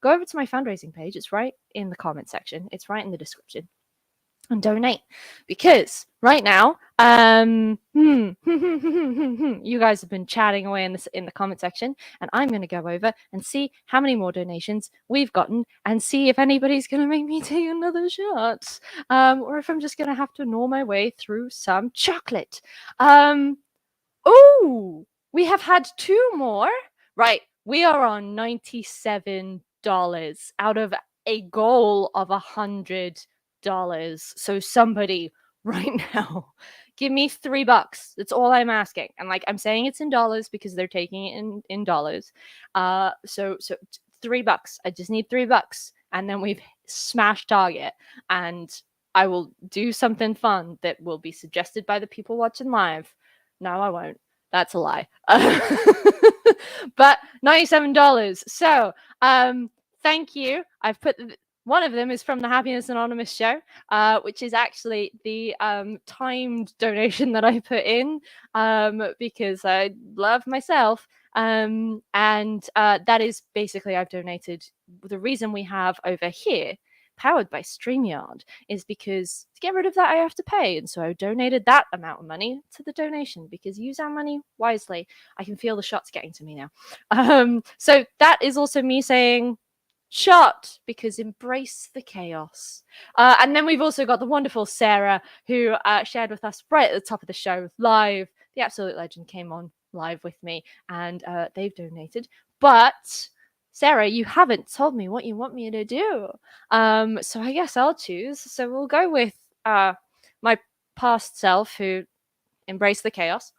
go over to my fundraising page. It's right in the comment section. It's right in the description. And donate, because right now, you guys have been chatting away in the comment section, and I'm going to go over and see how many more donations we've gotten, and see if anybody's going to make me take another shot, or if I'm just going to have to gnaw my way through some chocolate. Oh, we have had 2 more. Right, we are on $97 out of a goal of $100. So somebody right now, give me $3. That's all I'm asking. And I'm saying it's in dollars because they're taking it in dollars. So $3. I just need $3, and then we've smashed target. And I will do something fun that will be suggested by the people watching live. No, I won't. That's a lie. But $97. So thank you. I've put one of them is from the Happiness Anonymous show, which is actually the timed donation that I put in because I love myself. And that is basically, I've donated. The reason we have over here, powered by StreamYard, is because to get rid of that, I have to pay. And so I donated that amount of money to the donation because use our money wisely. I can feel the shots getting to me now. So that is also me saying, shot, because embrace the chaos. And then we've also got the wonderful Sarah, who shared with us right at the top of the show live. The absolute legend came on live with me, and they've donated. But Sarah, you haven't told me what you want me to do. So I guess I'll choose. So we'll go with my past self, who embraced the chaos.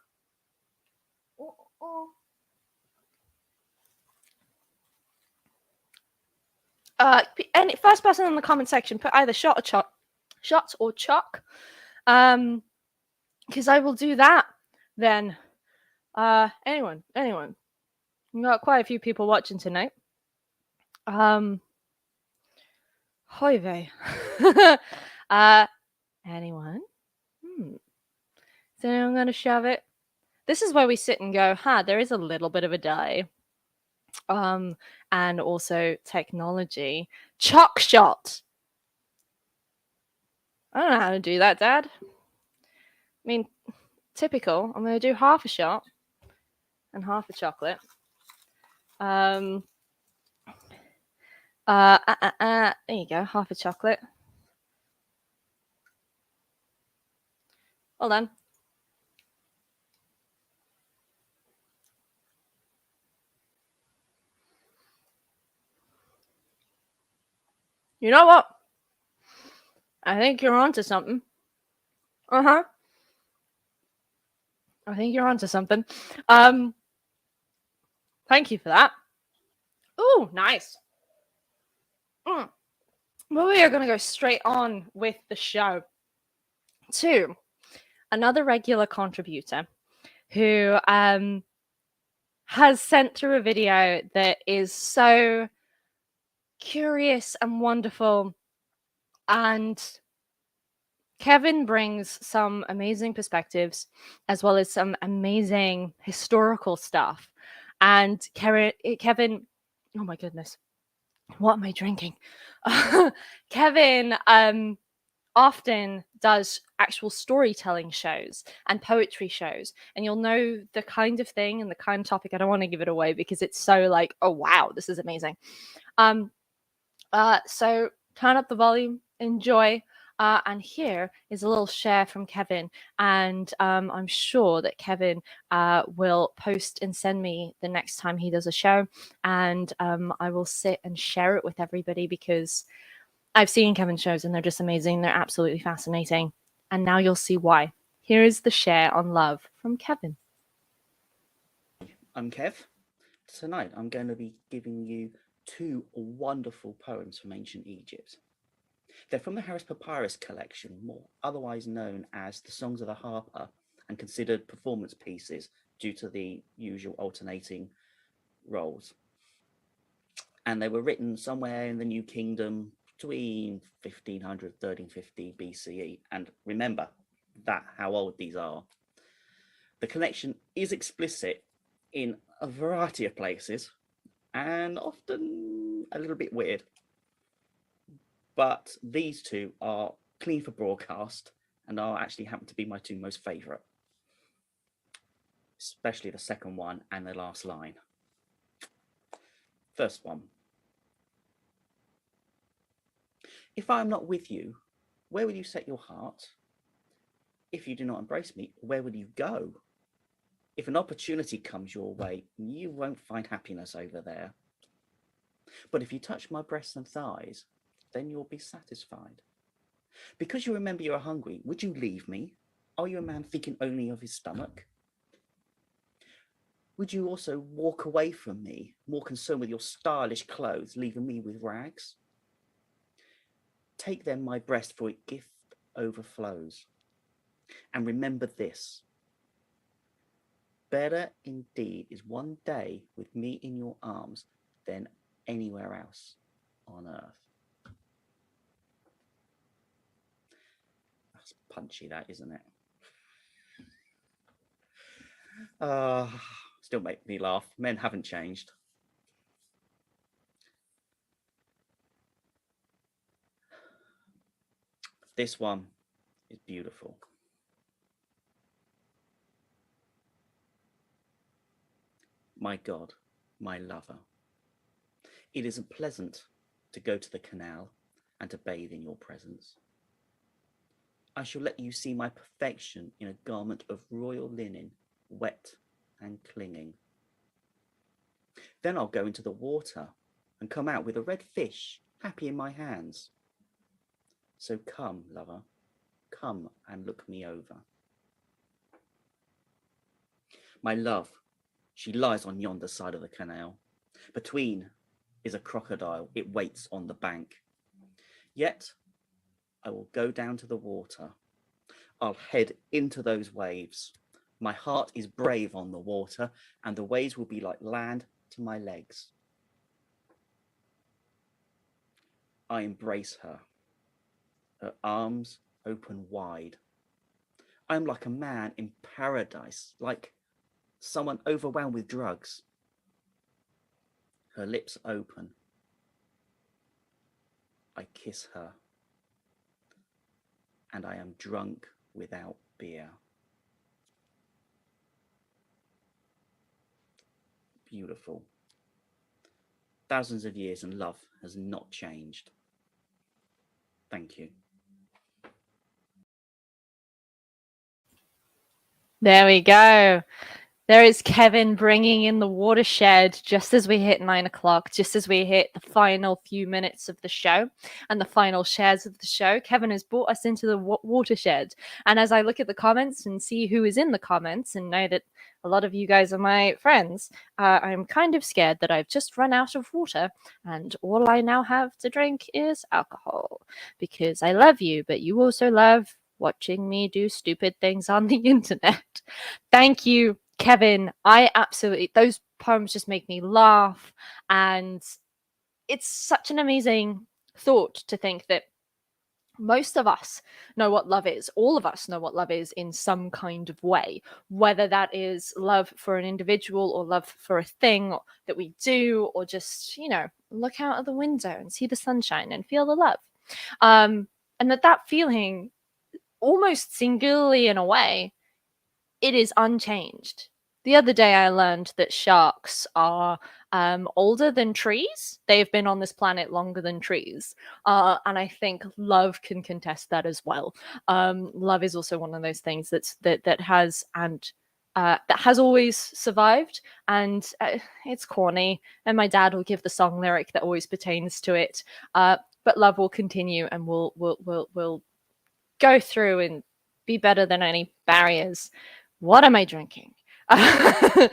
Any first person in the comment section, put either shot or chalk, because I will do that. Then, anyone, we've got quite a few people watching tonight. Hoy vey. Anyone? So I'm gonna shove it. This is where we sit and go, there is a little bit of a die. and also technology. Chalk shot. I don't know how to do that, Dad. I mean, typical. I'm going to do half a shot and half a chocolate. There you go, half a chocolate. Hold on. You know what? I think you're onto something. I think you're onto something. Thank you for that. Ooh, nice. Well, we are going to go straight on with the show to another regular contributor who has sent through a video that is so curious and wonderful. And Kevin brings some amazing perspectives as well as some amazing historical stuff. And Kevin, oh my goodness, what am I drinking? Kevin often does actual storytelling shows and poetry shows, and you'll know the kind of thing and the kind of topic. I don't want to give it away because it's so like, oh wow, this is amazing. So turn up the volume, enjoy. And here is a little share from Kevin. And I'm sure that Kevin will post and send me the next time he does a show. And I will sit and share it with everybody because I've seen Kevin's shows and they're just amazing. They're absolutely fascinating. And now you'll see why. Here is the share on love from Kevin. I'm Kev. Tonight I'm going to be giving you two wonderful poems from ancient Egypt. They're from the Harris Papyrus collection, more otherwise known as the Songs of the Harper, and considered performance pieces due to the usual alternating roles. And they were written somewhere in the New Kingdom between 1500 1350 BCE. And remember that how old these are. The collection is explicit in a variety of places and often a little bit weird. But these two are clean for broadcast and are actually happen to be my two most favourite, especially the second one and the last line. First one. If I am not with you, where will you set your heart? If you do not embrace me, where will you go? If an opportunity comes your way, you won't find happiness over there. But if you touch my breasts and thighs, then you'll be satisfied. Because you remember you're hungry, would you leave me? Are you a man thinking only of his stomach? Would you also walk away from me, more concerned with your stylish clothes, leaving me with rags? Take then my breast, for its gift overflows. And remember this. Better indeed is one day with me in your arms than anywhere else on earth. That's punchy, that, isn't it? Still make me laugh. Men haven't changed. This one is beautiful. My God, my lover, it isn't pleasant to go to the canal and to bathe in your presence. I shall let you see my perfection in a garment of royal linen, wet and clinging. Then I'll go into the water and come out with a red fish, happy in my hands. So come, lover, come and look me over. My love, she lies on yonder side of the canal. Between is a crocodile, it waits on the bank. Yet I will go down to the water. I'll head into those waves. My heart is brave on the water, and the waves will be like land to my legs. I embrace her. Her arms open wide. I am like a man in paradise, like someone overwhelmed with drugs. her lips open. I kiss her, and I am drunk without beer. Beautiful. Thousands of years and love has not changed. Thank you. There we go. There is Kevin bringing in the watershed just as we hit 9 o'clock, just as we hit the final few minutes of the show and the final shares of the show. Kevin has brought us into the watershed. And as I look at the comments and see who is in the comments and know that a lot of you guys are my friends, I'm kind of scared that I've just run out of water and all I now have to drink is alcohol. Because I love you, but you also love watching me do stupid things on the internet. Thank you, Kevin. Those poems just make me laugh, and it's such an amazing thought to think that most of us know what love is. All of us know what love is in some kind of way, whether that is love for an individual or love for a thing that we do, or just, look out of the window and see the sunshine and feel the love. And that feeling, almost singularly in a way, it is unchanged. The other day I learned that sharks are older than trees. They've been on this planet longer than trees. And I think love can contest that as well. Love is also one of those things that has always survived. And it's corny. And my dad will give the song lyric that always pertains to it. But love will continue, and will go through and be better than any barriers. What am I drinking? But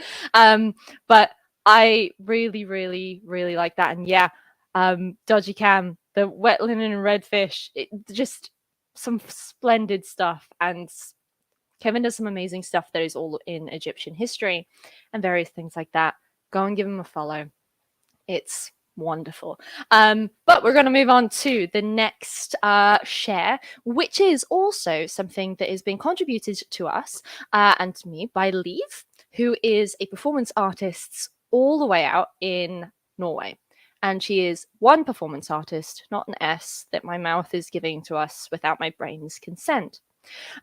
I really, really, really like that. And Dodgy Cam, the wet linen and redfish, just some splendid stuff. And Kevin does some amazing stuff that is all in Egyptian history and various things like that. Go and give him a follow. It's wonderful. But we're going to move on to the next share, which is also something that is being contributed to us and to me by Liv, who is a performance artist all the way out in Norway. And she is one performance artist, not an S that my mouth is giving to us without my brain's consent.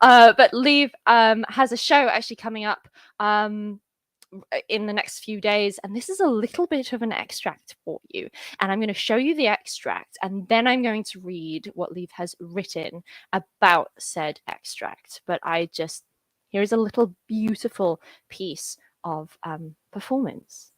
But Liv has a show actually coming up in the next few days, and this is a little bit of an extract for you, and I'm going to show you the extract, and then I'm going to read what Liv has written about said extract. But here's a little beautiful piece of performance.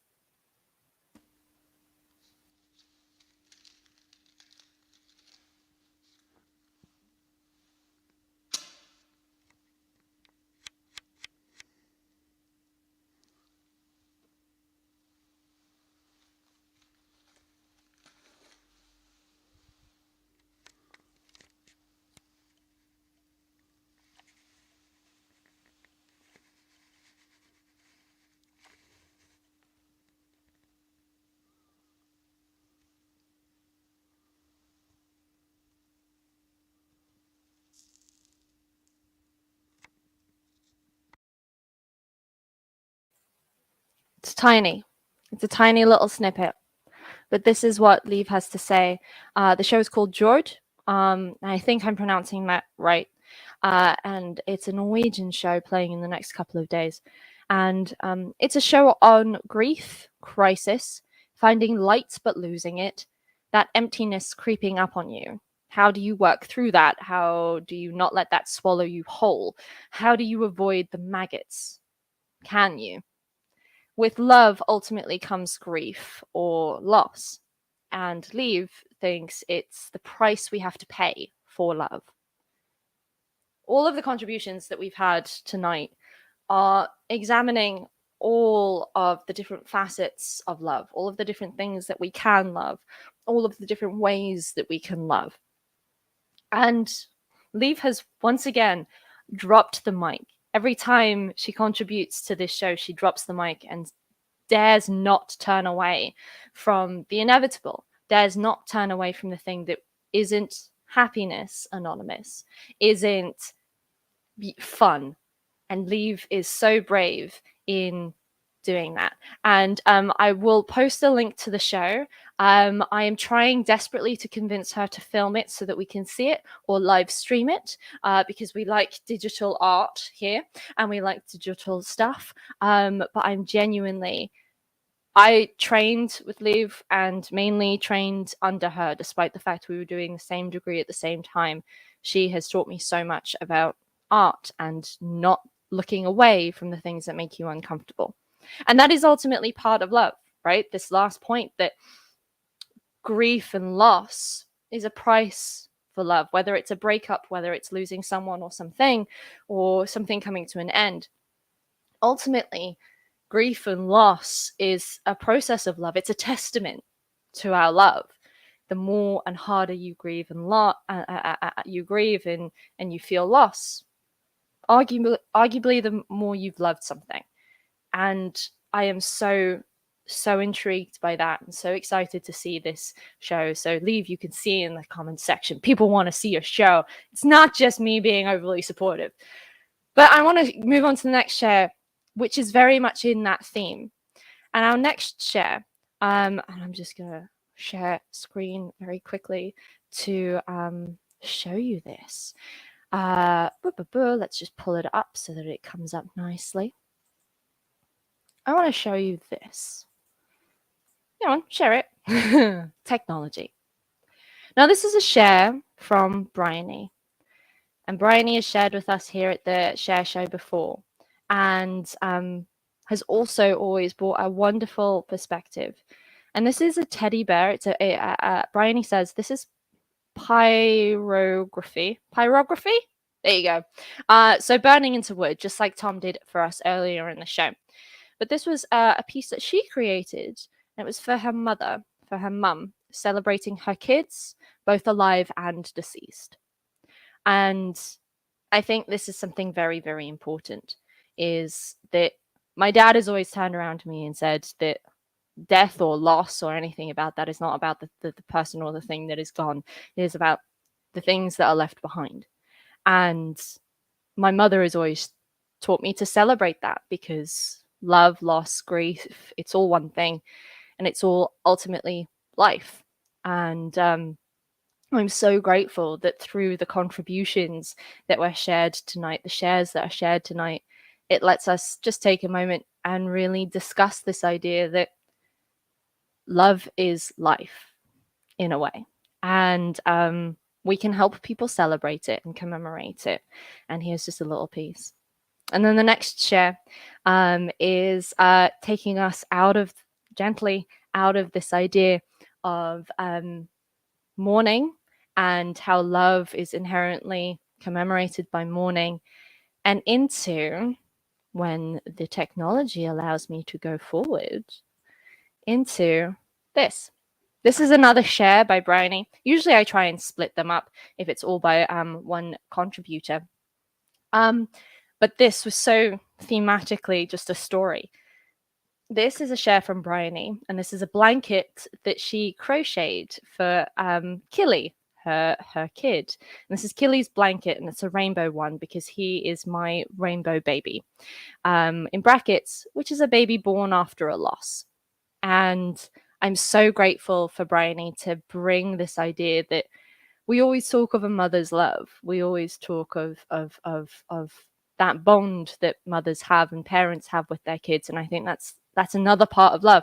It's tiny. It's a tiny little snippet. But this is what Liv has to say. The show is called Jord. I think I'm pronouncing that right. And it's a Norwegian show playing in the next couple of days. And it's a show on grief, crisis, finding light but losing it, that emptiness creeping up on you. How do you work through that? How do you not let that swallow you whole? How do you avoid the maggots? Can you? With love ultimately comes grief or loss. And Liv thinks it's the price we have to pay for love. All of the contributions that we've had tonight are examining all of the different facets of love, all of the different things that we can love, all of the different ways that we can love. And Liv has once again dropped the mic. Every time she contributes to this show, she drops the mic and dares not turn away from the inevitable, dares not turn away from the thing that isn't happiness anonymous, isn't fun. And Liv is so brave in doing that. And I will post a link to the show. I am trying desperately to convince her to film it so that we can see it or live stream it, because we like digital art here and we like digital stuff. But I'm genuinely, I trained with Liv and mainly trained under her, despite the fact we were doing the same degree at the same time. She has taught me so much about art and not looking away from the things that make you uncomfortable. And that is ultimately part of love, right? This last point, that grief and loss is a price for love, whether it's a breakup, whether it's losing someone or something coming to an end. Ultimately, grief and loss is a process of love. It's a testament to our love. The more and harder you grieve and and you feel loss, arguably the more you've loved something. And I am so intrigued by that and so excited to see this show. So Liv, you can see in the comment section, people want to see a show. It's not just me being overly supportive. But I want to move on to the next share, which is very much in that theme. And our next share, and I'm just going to share screen very quickly to show you this. Let's just pull it up so that it comes up nicely. I want to show you this. Come on, share it. Technology. Now, this is a share from Bryony. And Bryony has shared with us here at the Share Show before, and has also always brought a wonderful perspective. And this is a teddy bear. It's Bryony says this is pyrography. Pyrography? There you go. So burning into wood, just like Tom did for us earlier in the show. But this was a piece that she created, and it was for her mother, for her mum, celebrating her kids, both alive and deceased. And I think this is something very, very important, is that my dad has always turned around to me and said that death or loss or anything about that is not about the person or the thing that is gone. It is about the things that are left behind. And my mother has always taught me to celebrate that, because love, loss, grief, it's all one thing, and it's all ultimately life. And I'm so grateful that through the contributions that were shared tonight, the shares that are shared tonight, it lets us just take a moment and really discuss this idea that love is life in a way. And we can help people celebrate it and commemorate it. And here's just a little piece. And then the next share is taking us gently out of this idea of mourning and how love is inherently commemorated by mourning, and into, when the technology allows me to go forward, into this. This is another share by Bryony. Usually I try and split them up if it's all by one contributor. But this was so thematically just a story. This is a share from Bryony, and this is a blanket that she crocheted for Killy, her kid. And this is Killy's blanket, and it's a rainbow one because he is my rainbow baby, in brackets, which is a baby born after a loss. And I'm so grateful for Bryony to bring this idea that we always talk of a mother's love. We always talk of that bond that mothers have and parents have with their kids. And I think that's another part of love.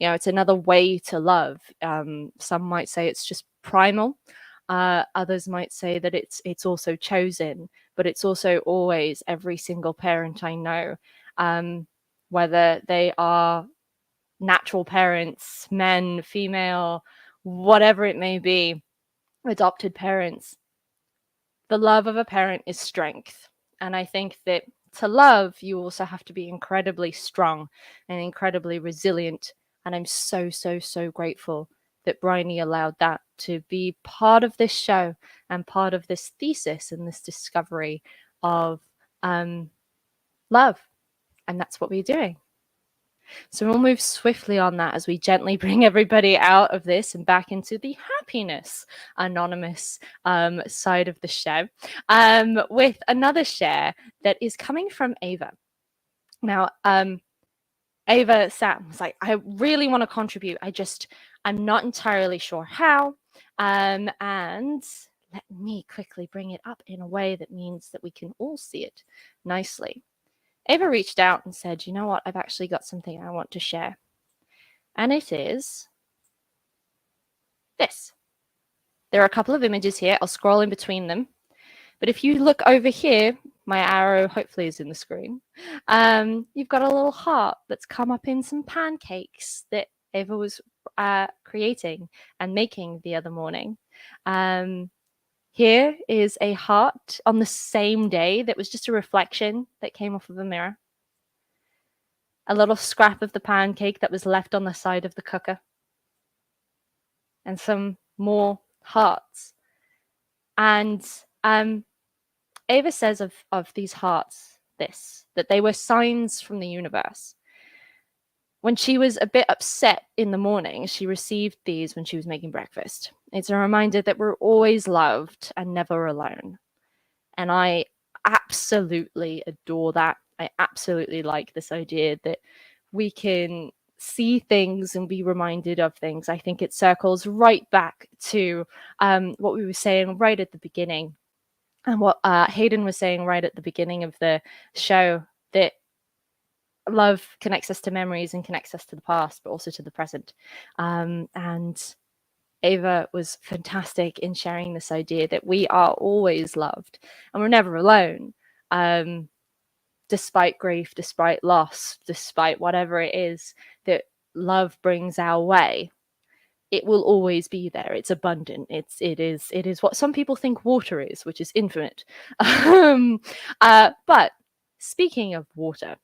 You know, it's another way to love. Some might say it's just primal. Others might say that it's also chosen, but it's also always every single parent I know, whether they are natural parents, men, female, whatever it may be, adopted parents. The love of a parent is strength. And I think that to love, you also have to be incredibly strong and incredibly resilient. And I'm so, so, so grateful that Bryony allowed that to be part of this show and part of this thesis and this discovery of love. And that's what we're doing. So we'll move swiftly on that as we gently bring everybody out of this and back into the happiness anonymous side of the show, with another share that is coming from Ava. Now, Ava sat and was like, I really want to contribute. I'm not entirely sure how. And let me quickly bring it up in a way that means that we can all see it nicely. Ava reached out and said, you know what? I've actually got something I want to share. And it is this. There are a couple of images here. I'll scroll in between them. But if you look over here, my arrow hopefully is in the screen. You've got a little heart that's come up in some pancakes that Ava was creating and making the other morning. Here is a heart on the same day that was just a reflection that came off of a mirror. A little scrap of the pancake that was left on the side of the cooker. And some more hearts. And Ava says of these hearts that they were signs from the universe. When she was a bit upset in the morning, she received these when she was making breakfast. It's a reminder that we're always loved and never alone. And I absolutely adore that. I absolutely like this idea that we can see things and be reminded of things. I think it circles right back to what we were saying right at the beginning, and what Hayden was saying right at the beginning of the show, that love connects us to memories and connects us to the past, but also to the present. And Ava was fantastic in sharing this idea that we are always loved and we're never alone. Despite grief, despite loss, despite whatever it is that love brings our way, it will always be there. It's abundant. It is what some people think water is, which is infinite. But speaking of water,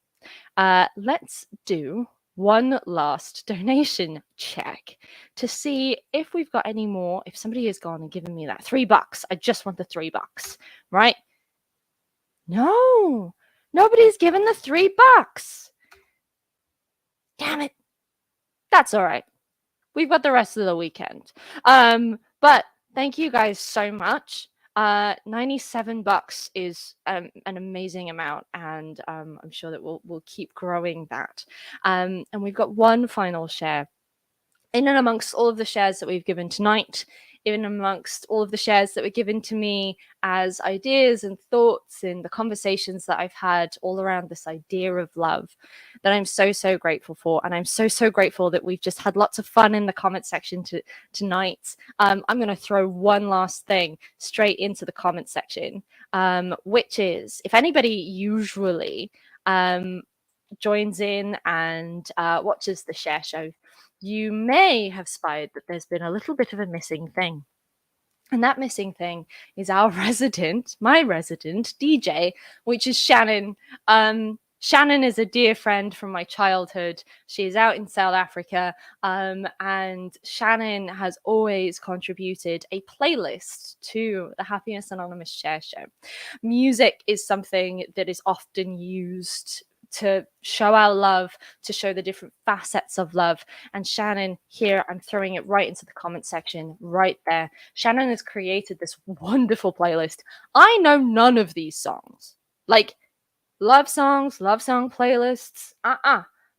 let's do one last donation check to see if we've got any more. If somebody has gone and given me that $3, I just want the $3, right? No, nobody's given the $3. Damn it. That's all right. We've got the rest of the weekend. But thank you guys so much. $97 is an amazing amount, and I'm sure that we'll keep growing that. And we've got one final share. In and amongst all of the shares that we've given tonight, even amongst all of the shares that were given to me as ideas and thoughts in the conversations that I've had all around this idea of love, that I'm so, so grateful for. And I'm so, so grateful that we've just had lots of fun in the comment section tonight. I'm going to throw one last thing straight into the comment section, which is, if anybody usually joins in and watches the share show, you may have spied that there's been a little bit of a missing thing. And that missing thing is our my resident DJ, which is Shannon. Shannon is a dear friend from my childhood. She's out in South Africa, and Shannon has always contributed a playlist to the Happiness Anonymous Share Show. Music is something that is often used to show our love, to show the different facets of love. And Shannon, here, I'm throwing it right into the comment section, right there. Shannon has created this wonderful playlist. I know none of these songs. Like, love song playlists.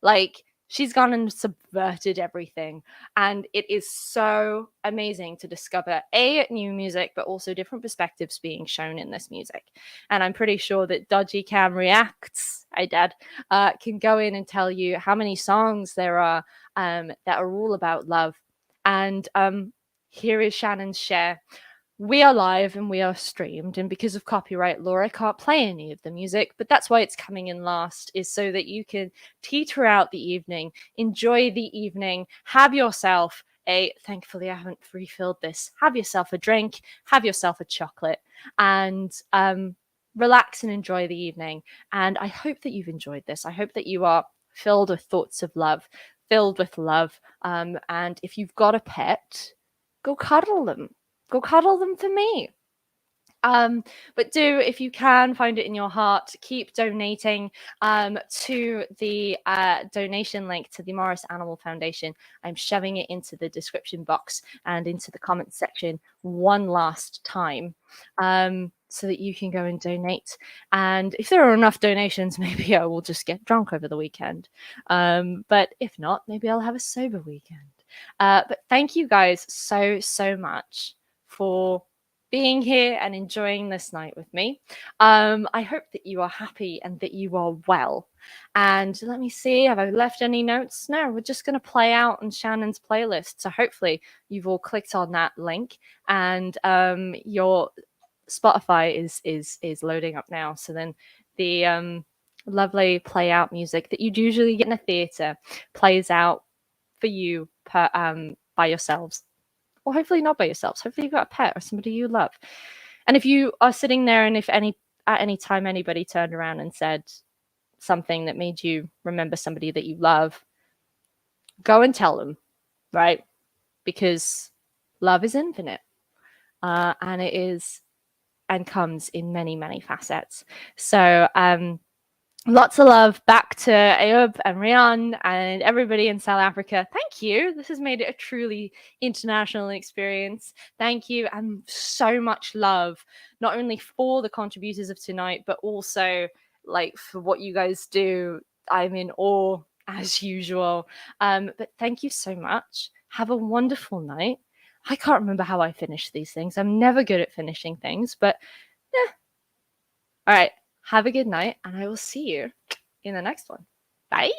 Like, she's gone and subverted everything. And it is so amazing to discover new music, but also different perspectives being shown in this music. And I'm pretty sure that Dodgy Cam Reacts, can go in and tell you how many songs there are that are all about love. And here is Shannon's share. We are live and we are streamed, and because of copyright law, I can't play any of the music, but that's why it's coming in last, is so that you can teeter out the evening, enjoy the evening, have yourself thankfully I haven't refilled this, have yourself a drink, have yourself a chocolate, and relax and enjoy the evening. And I hope that you've enjoyed this. I hope that you are filled with thoughts of love, filled with love, and if you've got a pet, go cuddle them. Go cuddle them for me. But do, if you can, find it in your heart, keep donating to the donation link to the Morris Animal Foundation. I'm shoving it into the description box and into the comment section one last time. so that you can go and donate. And if there are enough donations, maybe I will just get drunk over the weekend. But if not, maybe I'll have a sober weekend. But thank you guys so much for being here and enjoying this night with me. I hope that you are happy and that you are well. And let me see, have I left any notes? No, we're just going to play out on Shannon's playlist. So hopefully you've all clicked on that link and your Spotify is loading up now. So then the lovely play out music that you'd usually get in a theatre plays out for you by yourselves. Or hopefully not by yourselves. Hopefully you've got a pet or somebody you love. And if you are sitting there and if at any time anybody turned around and said something that made you remember somebody that you love, go and tell them, right? Because love is infinite. And it is and comes in many facets. So lots of love back to Ayoub and Rian and everybody in South Africa. Thank you. This has made it a truly international experience. Thank you. And so much love, not only for the contributors of tonight, but also like for what you guys do. I'm in awe as usual. But thank you so much. Have a wonderful night. I can't remember how I finish these things. I'm never good at finishing things, but yeah. All right. Have a good night, and I will see you in the next one. Bye.